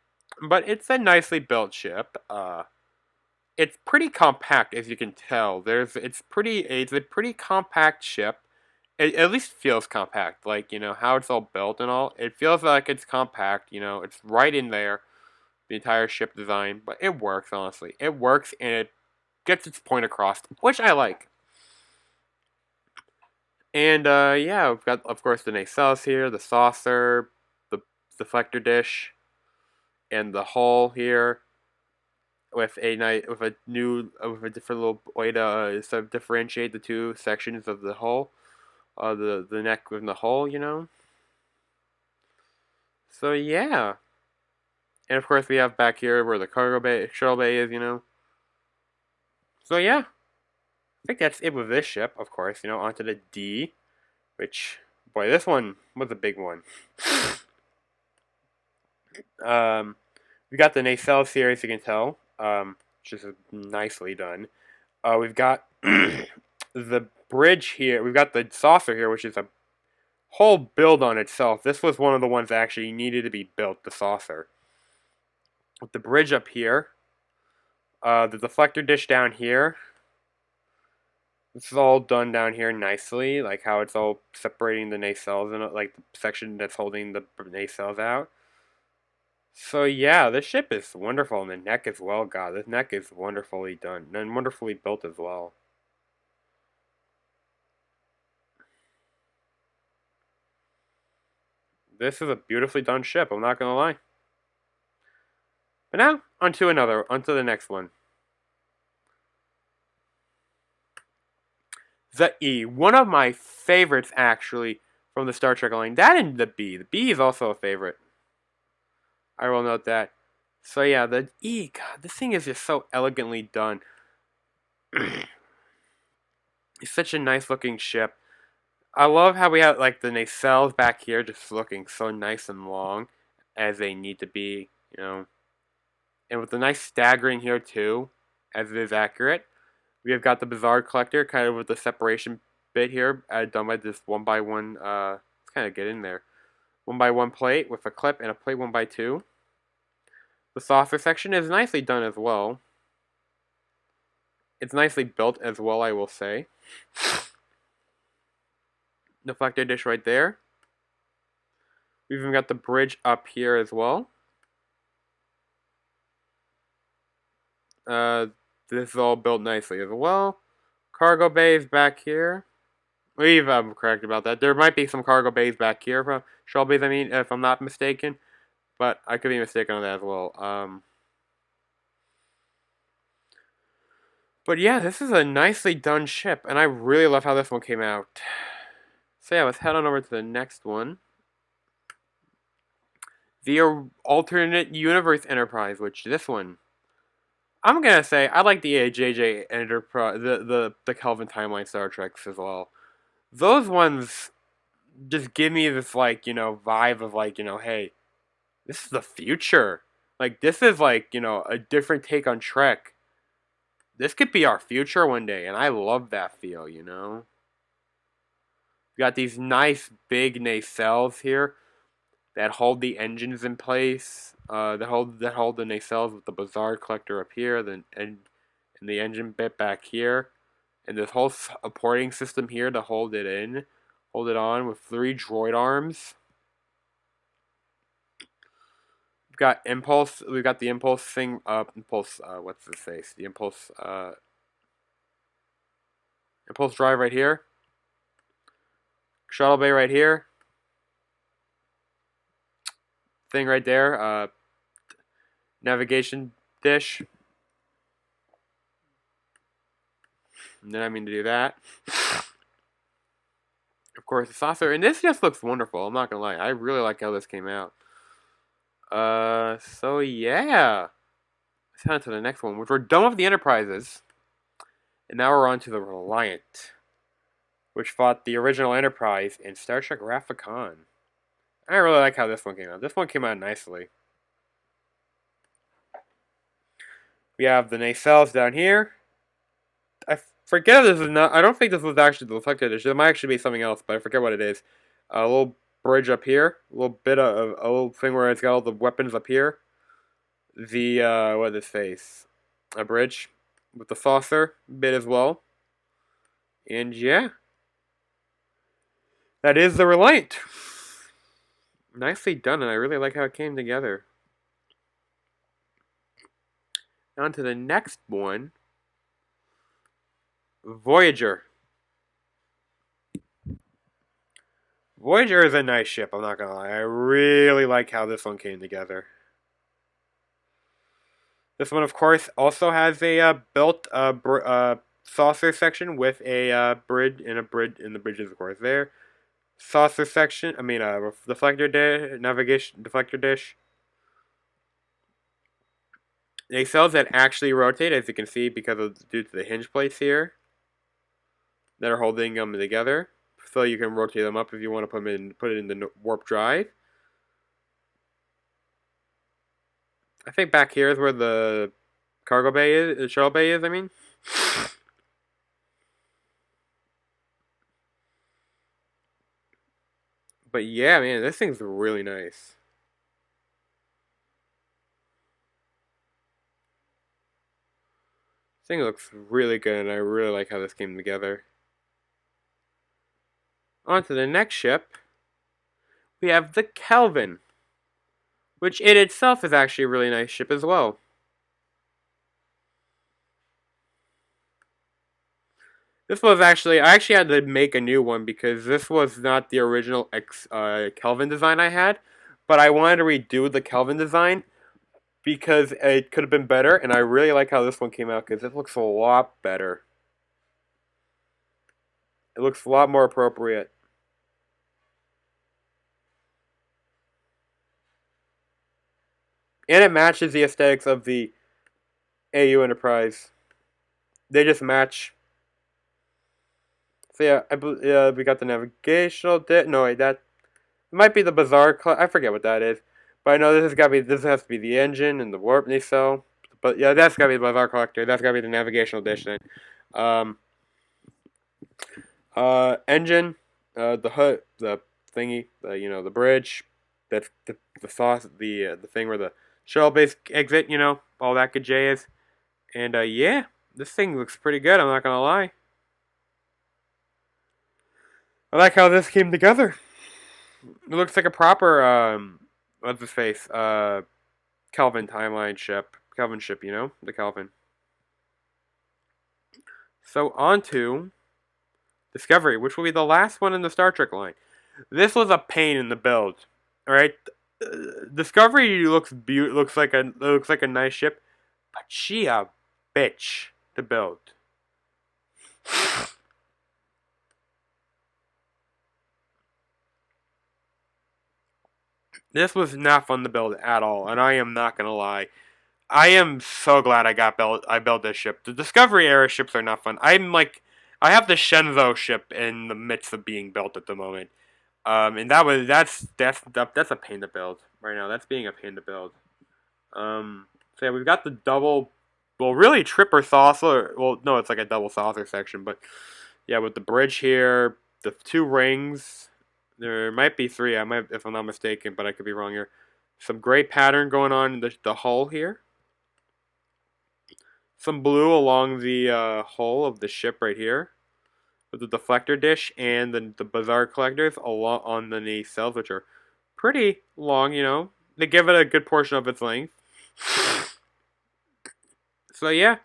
but it's a nicely built ship. It's pretty compact, as you can tell. It's a pretty compact ship. It at least feels compact, like, you know, how it's all built and all. It feels like it's compact, you know, it's right in there, the entire ship design, but it works, honestly. It works, and it gets its point across, which I like. And, yeah, we've got, of course, the nacelles here, the saucer, the deflector dish, and the hull here, with a different little way to sort of differentiate the two sections of the hull, the neck and the hull, you know. So yeah, and of course we have back here where the cargo bay, shuttle bay is, you know. So yeah, I think that's it with this ship. Of course, you know, onto the D, which, boy, this one was a big one. We got the nacelles here, as you can tell, which is nicely done. We've got the bridge here. We've got the saucer here, which is a whole build on itself. This was one of the ones that actually needed to be built, the saucer. With the bridge up here, the deflector dish down here. This is all done down here nicely, like how it's all separating the nacelles and like the section that's holding the nacelles out. So yeah, this ship is wonderful, and the neck as well. God, this neck is wonderfully done and wonderfully built as well. This is a beautifully done ship, I'm not gonna lie. But now, onto the next one. The E, one of my favorites actually from the Star Trek line. That and the B. The B is also a favorite. I will note that. So yeah, the E, God, this thing is just so elegantly done. It's such a nice looking ship. I love how we have like the nacelles back here just looking so nice and long as they need to be, you know. And with the nice staggering here too, as it is accurate. We have got the Bizarre Collector, kind of with the separation bit here, done by this 1x1, let's kind of get in there. 1x1 plate with a clip and a plate 1x2. The saucer section is nicely done as well. It's nicely built as well, I will say. Deflector dish right there. We've even got the bridge up here as well. This is all built nicely as well. Cargo bays back here. I'm correct about that. There might be some cargo bays back here, from shuttle bays, I mean, if I'm not mistaken. But I could be mistaken on that as well. But yeah, this is a nicely done ship, and I really love how this one came out. So yeah, let's head on over to the next one. The Alternate Universe Enterprise, which this one, I'm gonna say I like the JJ Enterprise, the Kelvin timeline Star Treks as well. Those ones just give me this like vibe of like hey, this is the future. Like this is like a different take on Trek. This could be our future one day, and I love that feel. We got these nice big nacelles here that hold the engines in place. That hold the nacelles with the Bazaar collector up here, and the engine bit back here, and this whole supporting system here to hold it on with 3 droid arms. We've got the impulse thing. What's this face? The impulse drive right here. Shuttle bay right here. Thing right there. Navigation dish. And then I mean to do that. Of course, the saucer. And this just looks wonderful. I'm not gonna lie. I really like how this came out. So yeah. Let's head on to the next one, which we're done with the Enterprises. And now we're on to the Reliant, which fought the original Enterprise in Star Trek Wrath of Khan. I really like how this one came out. This one came out nicely. We have the nacelles down here. I forget if this is not. I don't think this was actually the reflector dish. It might actually be something else, but I forget what it is. A little bridge up here. A little bit of a little thing where it's got all the weapons up here. The what is this face? A bridge with the saucer bit as well. And yeah, that is the Reliant. Nicely done, and I really like how it came together. On to the next one. Voyager. Voyager is a nice ship, I'm not gonna lie. I really like how this one came together. This one, of course, also has a built saucer section with a bridge and the bridges, of course, there. Saucer section, deflector dish, navigation deflector dish. Nacelles that actually rotate, as you can see, due to the hinge plates here that are holding them together. So you can rotate them up if you want to put it in the warp drive. I think back here is where the cargo bay is, the shuttle bay is, I mean. But yeah, man, this thing's really nice. This thing looks really good, and I really like how this came together. On to the next ship, we have the Kelvin, which in itself is actually a really nice ship as well. I actually had to make a new one because this was not the original Kelvin design I had, but I wanted to redo the Kelvin design because it could have been better, and I really like how this one came out because it looks a lot better. It looks a lot more appropriate. And it matches the aesthetics of the AU Enterprise. They just match. So yeah, we got the navigational no, wait, that might be the Bazaar. I forget what that is, but I know this has to be the engine and the warp nacelle. But yeah, that's gotta be the Bazaar collector. That's gotta be the navigational dish then. Engine, the hood, the thingy, the bridge. That's the sauce, the thing where the shuttle base exit. All that good J is. And yeah, this thing looks pretty good. I'm not gonna lie. I like how this came together. It looks like a proper what's his face? Kelvin timeline ship. Kelvin ship, the Kelvin. So on to Discovery, which will be the last one in the Star Trek line. This was a pain in the build. All right, Discovery looks like a nice ship, but she a bitch to build. This was not fun to build at all, and I am not gonna lie. I am so glad I built this ship. The Discovery era ships are not fun. I have the Shenzhou ship in the midst of being built at the moment. And that's a pain to build right now. That's being a pain to build. So yeah, we've got the double, well, really tripper saucer. Well, no, it's like a double saucer section, but yeah, with the bridge here, the two rings. There might be three. I might, if I'm not mistaken, but I could be wrong here. Some gray pattern going on in the hull here. Some blue along the hull of the ship right here, with the deflector dish and the bizarre collectors along on the nacelles, which are pretty long. You know, they give it a good portion of its length. So yeah,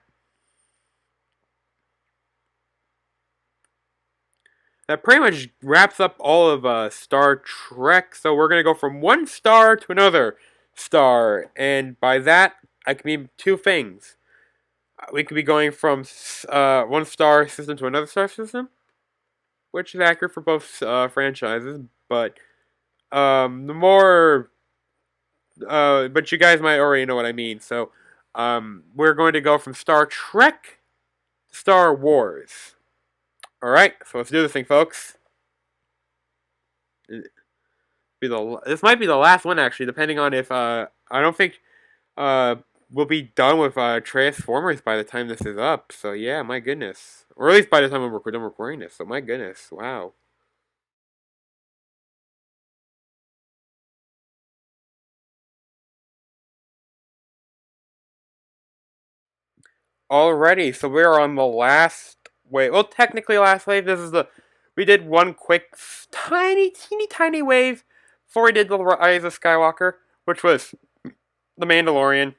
that pretty much wraps up all of Star Trek. So we're gonna go from one star to another star, and by that I can mean two things. We could be going from one star system to another star system, which is accurate for both franchises. But the more, but you guys might already know what I mean. So we're going to go from Star Trek to Star Wars. All right, so let's do this thing, folks. This might be the last one actually, depending on if I don't think we'll be done with Transformers by the time this is up. So yeah, my goodness, or at least by the time we're done recording this. So my goodness, wow. Alrighty, so we're on the last wave. Well, technically last wave. This is the we did one quick, tiny, teeny, tiny wave before we did the Rise of Skywalker, which was the Mandalorian.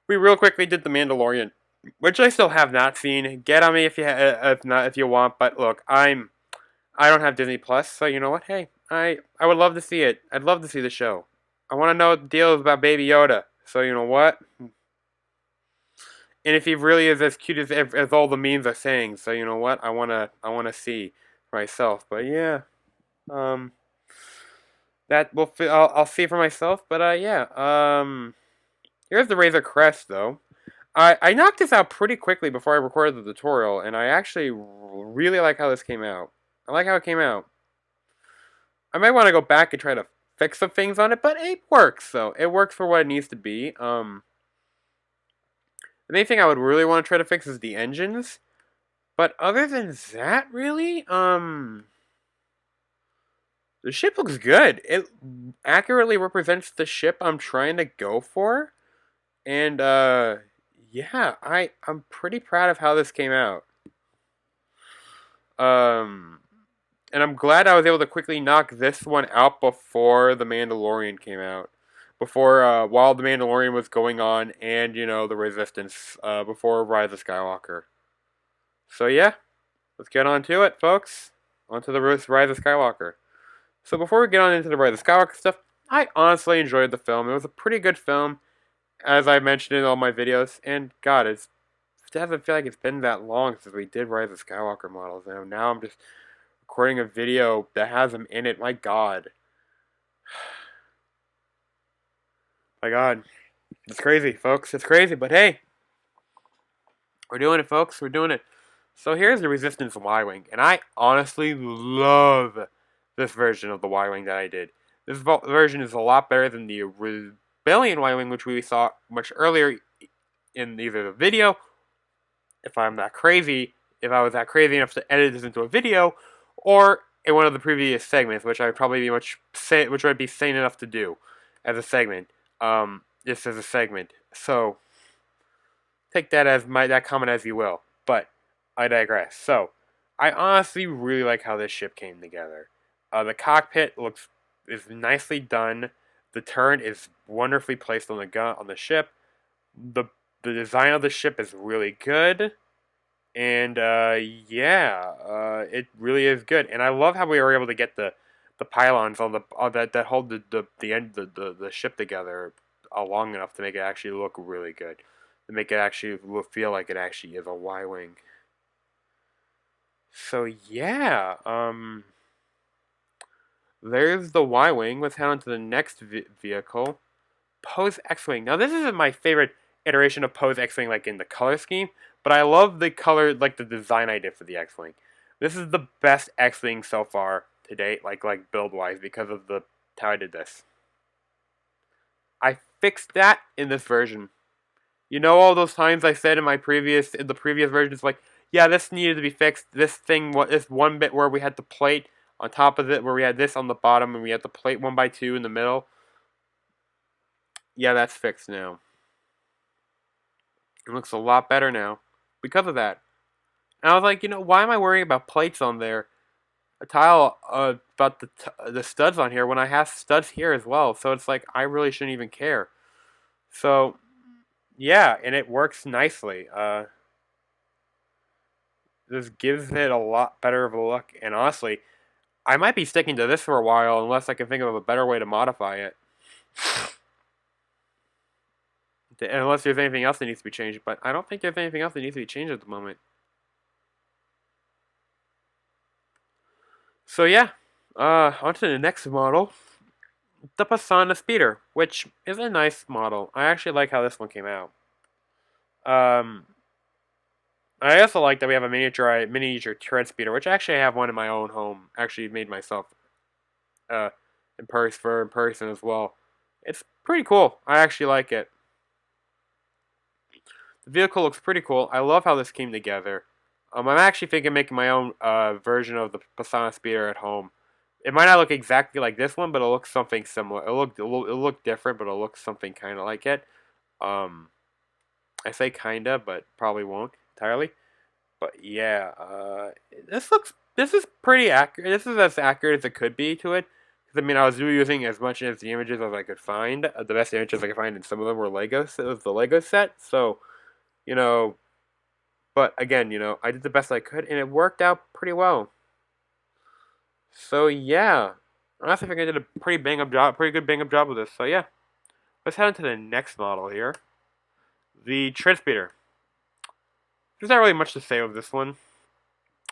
We real quickly did the Mandalorian, which I still have not seen. Get on me if if not if you want. But look, I don't have Disney Plus, so you know what? Hey, I would love to see it. I'd love to see the show. I want to know what the deal is about Baby Yoda. So you know what? And if he really is as cute as all the memes are saying, so you know what? I wanna see for myself. But yeah, um, I'll see for myself. But yeah, here's the Razor Crest though. I knocked this out pretty quickly before I recorded the tutorial, and I actually really like how this came out. I like how it came out. I might want to go back and try to fix some things on it, but it works. So it works for what it needs to be. The main thing I would really want to try to fix is the engines. But other than that, really, the ship looks good. It accurately represents the ship I'm trying to go for. And, yeah, I'm pretty proud of how this came out. Um, and I'm glad I was able to quickly knock this one out before The Mandalorian came out. Before, while The Mandalorian was going on and, you know, the Resistance, before Rise of Skywalker. So, yeah. Let's get on to it, folks. On to the Rise of Skywalker. So before we get on into the Rise of Skywalker stuff, I honestly enjoyed the film. It was a pretty good film, as I mentioned in all my videos. And God, it doesn't feel like it's been that long since we did Rise of Skywalker models. And now I'm just recording a video that has them in it. My God. My God. It's crazy, folks. It's crazy. But hey, we're doing it, folks. We're doing it. So here's the Resistance Y-Wing. And I honestly love this version of the Y-Wing that I did. This version is a lot better than the Rebellion Y-Wing, which we saw much earlier in either the video, if I was that crazy enough to edit this into a video, or in one of the previous segments, which I'd probably be which I'd be sane enough to do as a segment, just as a segment. So take that as that comment as you will, but I digress. So I honestly really like how this ship came together. The cockpit is nicely done. The turret is wonderfully placed on the ship. The design of the ship is really good, and yeah, it really is good. And I love how we were able to get the pylons on that hold the end the ship together long enough to make it actually look really good, to make it actually feel like it actually is a Y-wing. So yeah, there's the Y-Wing. Let's head on to the next vehicle. Poe's X-Wing. Now, this isn't my favorite iteration of Poe's X-Wing like in the color scheme, but I love the color, like the design I did for the X-Wing. This is the best X-Wing so far to date, like build-wise, because of the how I did this. I fixed that in this version. You know, all those times I said in the previous versions, like, yeah, this needed to be fixed. This one bit where we had the plate on top of it, where we had this on the bottom, and we had the plate 1x2 in the middle. Yeah, that's fixed now. It looks a lot better now because of that. And I was like, you know, why am I worrying about plates on there? A tile about the studs on here when I have studs here as well. So it's like I really shouldn't even care. So yeah, and it works nicely. This gives it a lot better of a look. And honestly, I might be sticking to this for a while unless I can think of a better way to modify it. Unless there's anything else that needs to be changed, but I don't think there's anything else that needs to be changed at the moment. So yeah, on to the next model, the Pasana Speeder, which is a nice model. I actually like how this one came out. I also like that we have a miniature tread speeder, which actually I have one in my own home. Actually made myself in person as well. It's pretty cool. I actually like it. The vehicle looks pretty cool. I love how this came together. I'm actually thinking of making my own version of the Pasana Speeder at home. It might not look exactly like this one, but it'll look something similar. It'll look different, but it'll look something kind of like it. I say kinda, but probably won't entirely. But yeah, this is pretty accurate. This is as accurate as it could be to it. Because I mean, I was using as much as the images as I could find. The best images I could find, and some of them were Legos. It was the Lego set, so you know. But again, you know, I did the best I could, and it worked out pretty well. So yeah, I think I did a pretty good bang up job with this. So yeah, let's head on to the next model here, the tread speeder. There's not really much to say of this one.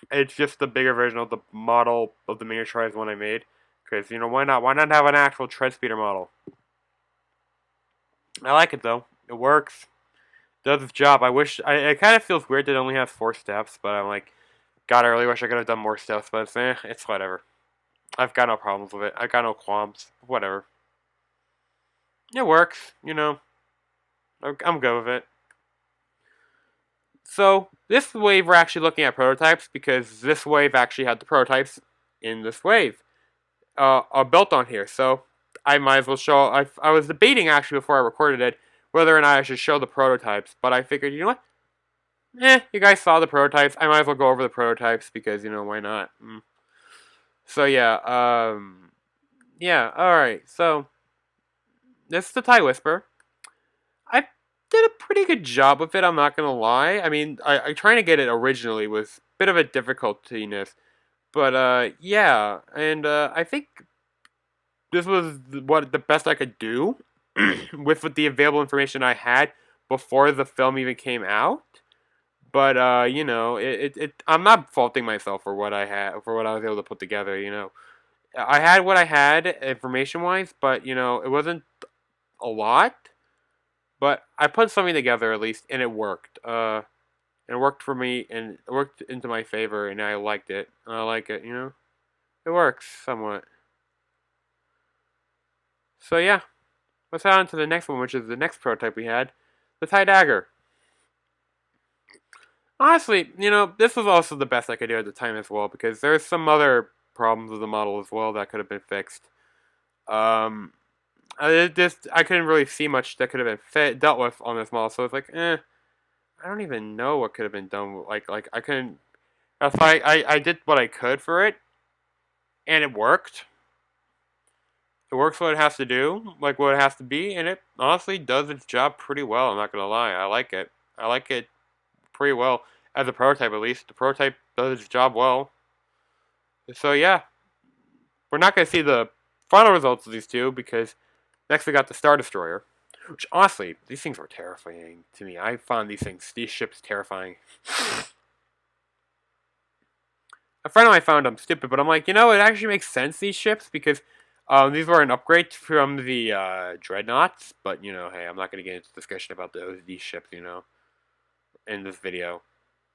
It's just the bigger version of the model of the miniaturized one I made. Because, you know, why not? Why not have an actual tread speeder model? I like it, though. It works. Does its job. It kind of feels weird that it only has 4 steps, but I'm like, God, I really wish I could have done more steps, but it's whatever. I've got no problems with it. I've got no qualms. Whatever. It works, you know. I'm good with it. So, this wave we're actually looking at prototypes because this wave actually had the prototypes in this wave are built on here. So, I might as well show, I was debating actually before I recorded it whether or not I should show the prototypes, but I figured, you know what? You guys saw the prototypes. I might as well go over the prototypes because, you know, why not? So, yeah, yeah, alright. So, this is the TIE Whisperer. I did a pretty good job with it, I'm not gonna lie. I mean, I trying to get it originally was a bit of a difficultiness. But, yeah, and, I think this was the best I could do with the available information I had before the film even came out. But, you know, I'm not faulting myself for what I had, for what I was able to put together, you know. I had what I had information-wise, but, you know, it wasn't a lot. But I put something together at least, and it worked. And it worked for me, and it worked into my favor, and I liked it. I like it, you know? It works, somewhat. So yeah, let's head on to the next one, which is the next prototype we had, the TIE Dagger. Honestly, you know, this was also the best I could do at the time as well, because there's some other problems with the model as well that could have been fixed. I couldn't really see much that could have been dealt with on this model, so it's like, I don't even know what could have been done. Like I couldn't. If I did what I could for it, and it worked. It works what it has to do, like what it has to be, and it honestly does its job pretty well. I'm not gonna lie, I like it. I like it pretty well as a prototype, at least. The prototype does its job well. So yeah, we're not gonna see the final results of these two because next we got the Star Destroyer, which honestly, these things were terrifying to me. I found these ships terrifying. A friend of mine found them stupid, but I'm like, you know, it actually makes sense, these ships, because These were an upgrade from the dreadnoughts, but you know, hey, I'm not gonna get into discussion about these ships, you know, in this video.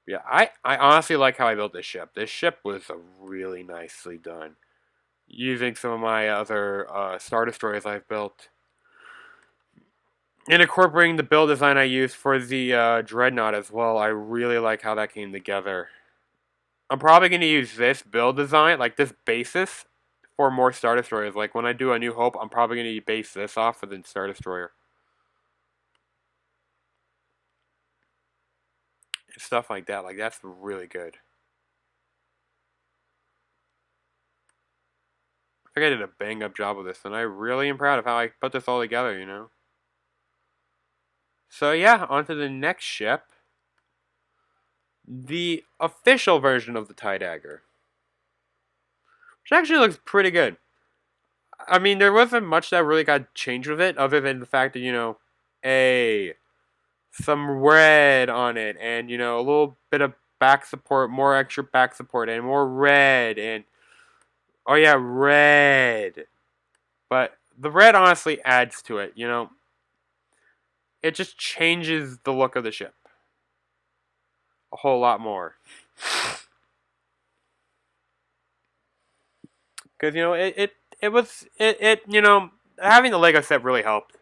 Yeah, I honestly like how I built this ship. This ship was really nicely done. Using some of my other Star Destroyers I've built. And incorporating the build design I used for the Dreadnought as well, I really like how that came together. I'm probably going to use this build design, like this basis, for more Star Destroyers. Like when I do A New Hope, I'm probably going to base this off of the Star Destroyer. Stuff like that, that's really good. I think I did a bang up job with this, and I really am proud of how I put this all together, you know. So yeah, on to the next ship. The official version of the TIE Dagger. Which actually looks pretty good. I mean, there wasn't much that really got changed with it, other than the fact that, you know, some red on it, and, you know, a little bit of back support, more extra back support, and more red, and, oh yeah, red. But the red honestly adds to it, you know. It just changes the look of the ship a whole lot more. Because, you know, you know, having the Lego set really helped.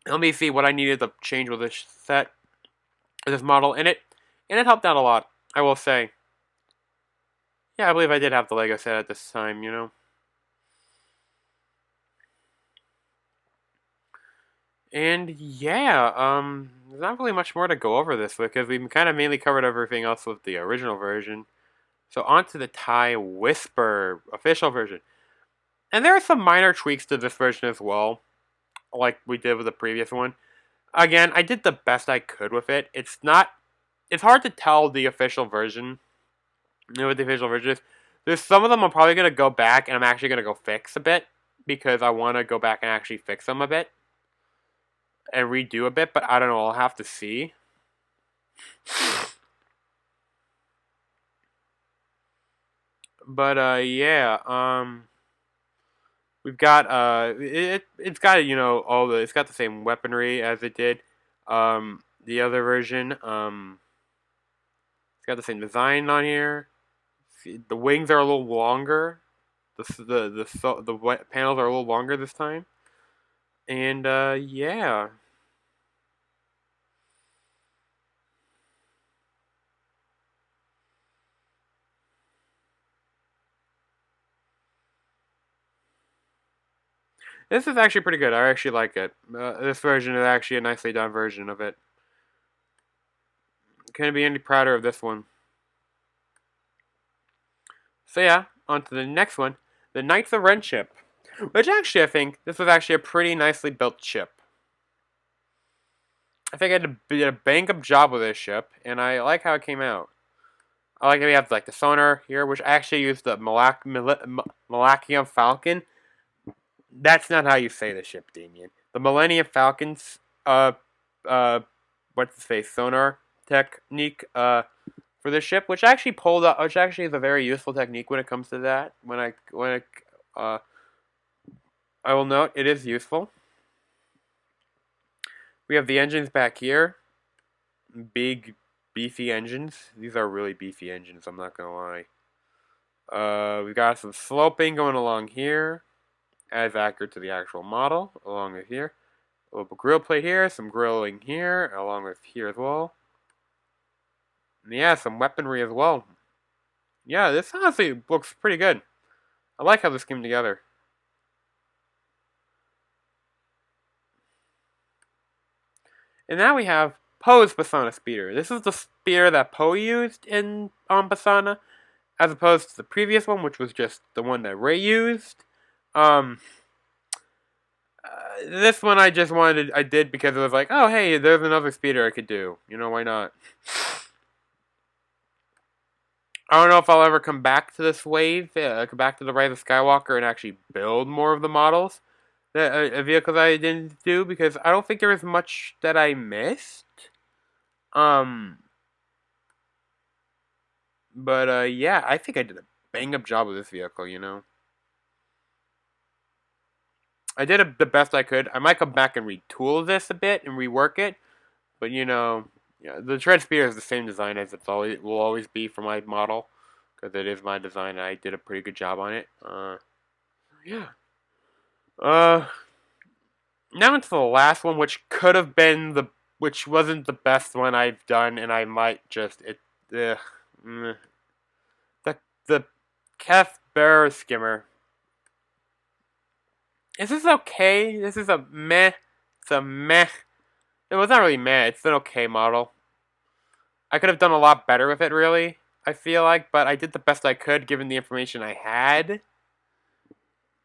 Let me see what I needed to change with this set, this model, and it helped out a lot, I will say. Yeah, I believe I did have the Lego set at this time, you know. And yeah, there's not really much more to go over this because we've kind of mainly covered everything else with the original version. So on to the TIE Whisper official version. And there are some minor tweaks to this version as well, like we did with the previous one. Again, I did the best I could with it. It's hard to tell the official version, you know what the official version is. There's some of them I'm probably going to go back and I'm actually going to go fix a bit because I want to go back and actually fix them a bit and redo a bit, but I don't know, I'll have to see. But yeah, we've got it's got, you know, it's got the same weaponry as it did the other version. It's got the same design on here. See, the wings are a little longer. The panels are a little longer this time. And yeah. This is actually pretty good. I actually like it. This version is actually a nicely done version of it. Couldn't be any prouder of this one. So yeah, on to the next one. The Knights of Ren ship. Which actually, I think, this was actually a pretty nicely built ship. I think I did a bang-up job with this ship, and I like how it came out. I like how we have like the sonar here, which I actually used the Millennium Falcon. That's not how you say the ship, Damien. The Millennium Falcon's what's the face sonar technique for this ship, which actually pulled up, which actually is a very useful technique when it comes to that. I will note it is useful. We have the engines back here, big beefy engines. These are really beefy engines, I'm not gonna lie. We've got some sloping going along here, as accurate to the actual model, along with here. A little grill plate here, some grilling here, along with here as well. And yeah, some weaponry as well. Yeah, this honestly looks pretty good. I like how this came together. And now we have Poe's Basana speeder. This is the speeder that Poe used in Basana, as opposed to the previous one, which was just the one that Rey used. This one I did because it was like, oh hey, there's another speeder I could do. You know, why not? I don't know if I'll ever come back to this wave, come back to the Rise of Skywalker and actually build more of the models. Vehicles I didn't do because I don't think there was much that I missed. But yeah, I think I did bang-up job with this vehicle, you know. I did the best I could. I might come back and retool this a bit and rework it, but you know, yeah, the tread speeder is the same design as it will always be for my model, because it is my design and I did a pretty good job on it. Yeah. Uh, Now into the last one, which could have been which wasn't the best one I've done, and I might just mm, the the Kef Bear Skimmer. Is this okay? This is a meh. It's a meh. It was not really meh. It's an okay model. I could have done a lot better with it, really. I feel like, but I did the best I could given the information I had,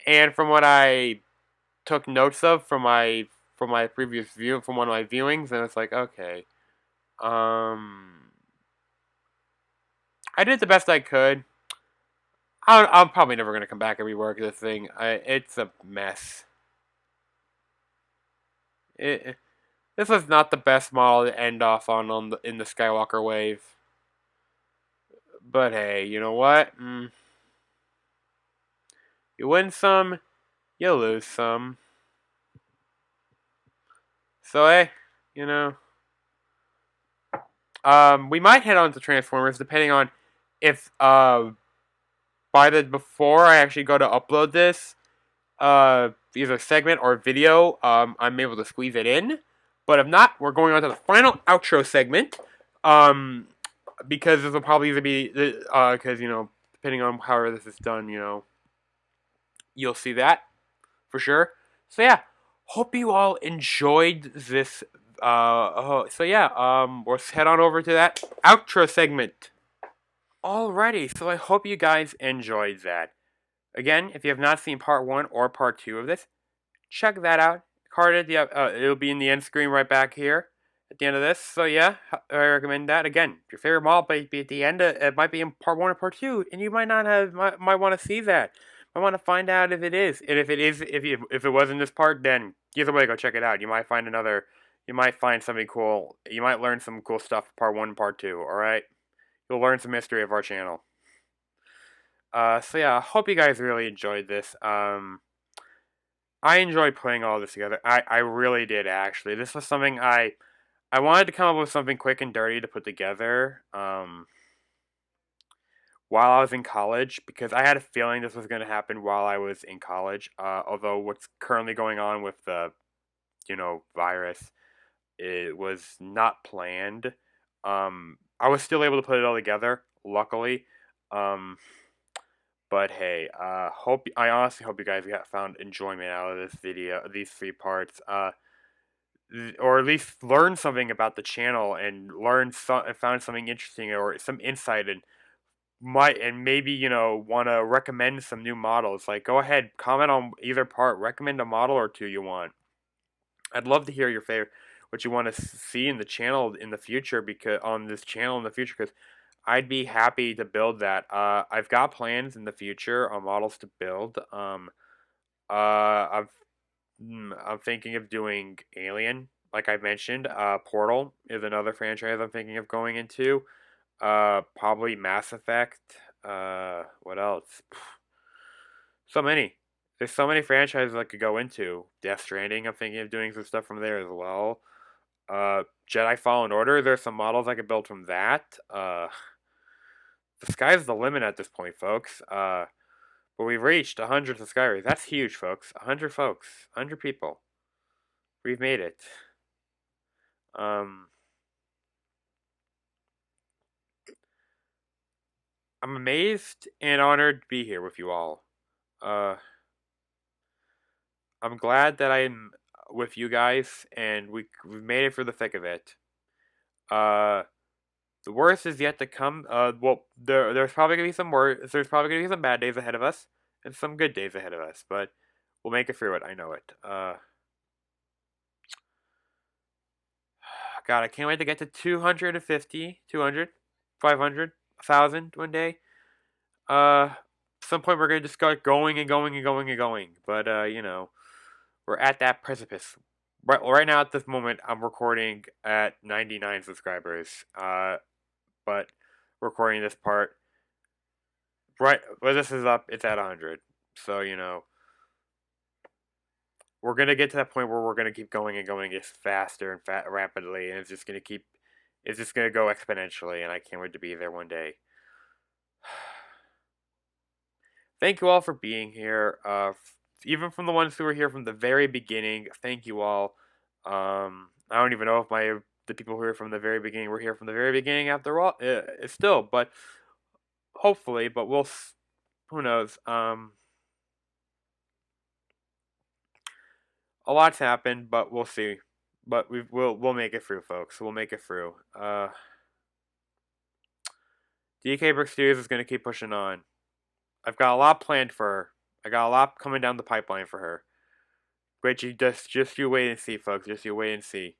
and from what I took notes of from my previous view from one of my viewings, and it's like, okay, I did the best I could. I'm probably never gonna come back and rework this thing. It's a mess. This was not the best model to end off on in the Skywalker wave. But hey, you know what? You win some, you lose some. So hey, you know, we might head on to Transformers depending on if before I actually go to upload this either segment or video, I'm able to squeeze it in. But if not, we're going on to the final outro segment. Because this will probably either be because you know, depending on how this is done, you know, you'll see that for sure. So yeah, hope you all enjoyed this. So yeah, let's head on over to that outro segment. Alrighty, so I hope you guys enjoyed that. Again, if you have not seen part 1 or part 2 of this, check that out. Carded, it'll be in the end screen right back here at the end of this. So yeah, I recommend that. Again, your favorite model might be at the end. It might be in part 1 or part 2, and you might not have might want to see that. I want to find out if it is, and if it is, if it was in this part, then either way, go check it out. You might find another. You might find something cool. You might learn some cool stuff. Part 1, part 2. All right, you'll learn some history of our channel. So yeah, I hope you guys really enjoyed this. I enjoyed putting all this together. I really did, actually. This was something I wanted to come up with something quick and dirty to put together while I was in college, because I had a feeling this was going to happen while I was in college. Although what's currently going on with the, you know, virus, it was not planned. I was still able to put it all together, luckily. But hey, I honestly hope you guys found enjoyment out of this video, these 3 parts, or at least learned something about the channel and found something interesting or some insight, and maybe, you know, want to recommend some new models. Like, go ahead, comment on either part, recommend a model or two you want. I'd love to hear your favorite, what you want to see in the channel in the future, because on this channel in the future, because I'd be happy to build that. I've got plans in the future on models to build. I'm thinking of doing Alien, like I mentioned. Portal is another franchise I'm thinking of going into. Probably Mass Effect. What else? So many. There's so many franchises I could go into. Death Stranding, I'm thinking of doing some stuff from there as well. Jedi Fallen Order, there's some models I could build from that. The sky's the limit at this point, folks. But we've reached 100 subscribers. That's huge, folks. 100 folks. 100 people. We've made it. I'm amazed and honored to be here with you all. I'm glad that I'm with you guys, and we've made it for the thick of it. The worst is yet to come. Well, there's probably gonna be some worse. There's probably gonna be some bad days ahead of us, and some good days ahead of us. But we'll make it through it. I know it. God, I can't wait to get to 250, 200, 500, 1,000 one day. Some point we're gonna just start going and going and going and going. But you know, we're at that precipice. Right now at this moment, I'm recording at 99 subscribers. But recording this part right where this is up, it's at 100. So, you know, we're going to get to that point where we're going to keep going and going just faster and rapidly, and it's just going to go exponentially, and I can't wait to be there one day. Thank you all for being here. Even from the ones who were here from the very beginning, thank you all. I don't even know if the people who were from the very beginning were here from the very beginning after all. Still, but hopefully, but who knows? A lot's happened, but we'll see. But we'll make it through, folks. We'll make it through. DKBrickStudios is gonna keep pushing on. I've got a lot planned for her. I got a lot coming down the pipeline for her. Wait, just you wait and see, folks. Just you wait and see.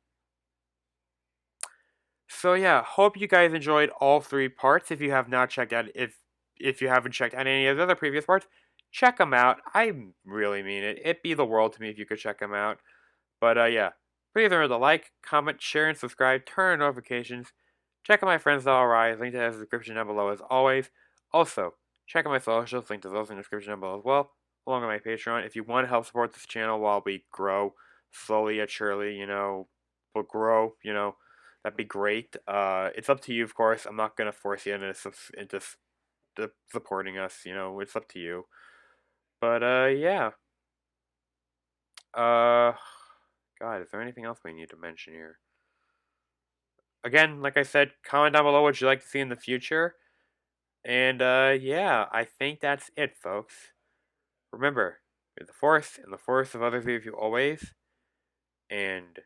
So yeah, hope you guys enjoyed all 3 parts. If you have not checked out, if you haven't checked out any of the other previous parts, check them out. I really mean it. It'd be the world to me if you could check them out. But yeah, please remember to like, comment, share, and subscribe. Turn on notifications. Check out my friends All Rise. Link to the description down below as always. Also, check out my socials. Link to those in the description down below as well, along with my Patreon. If you want to help support this channel while we grow slowly yet surely, you know, we'll grow. You know, that'd be great. It's up to you, of course. I'm not gonna force you into supporting us. You know, it's up to you. But yeah. God, is there anything else we need to mention here? Again, like I said, comment down below what you'd like to see in the future. And yeah, I think that's it, folks. Remember, you're the Force, and the Force of others with you always. And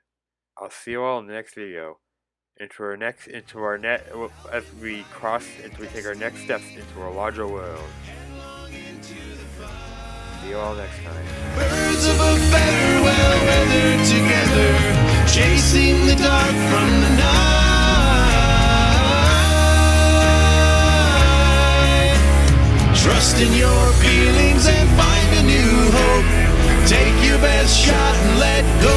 I'll see you all in the next video. As we take our next steps into our larger world. See you all next time. Birds of a feather, well weathered together, chasing the dark from the night. Trust in your feelings and find a new hope. Take your best shot and let go.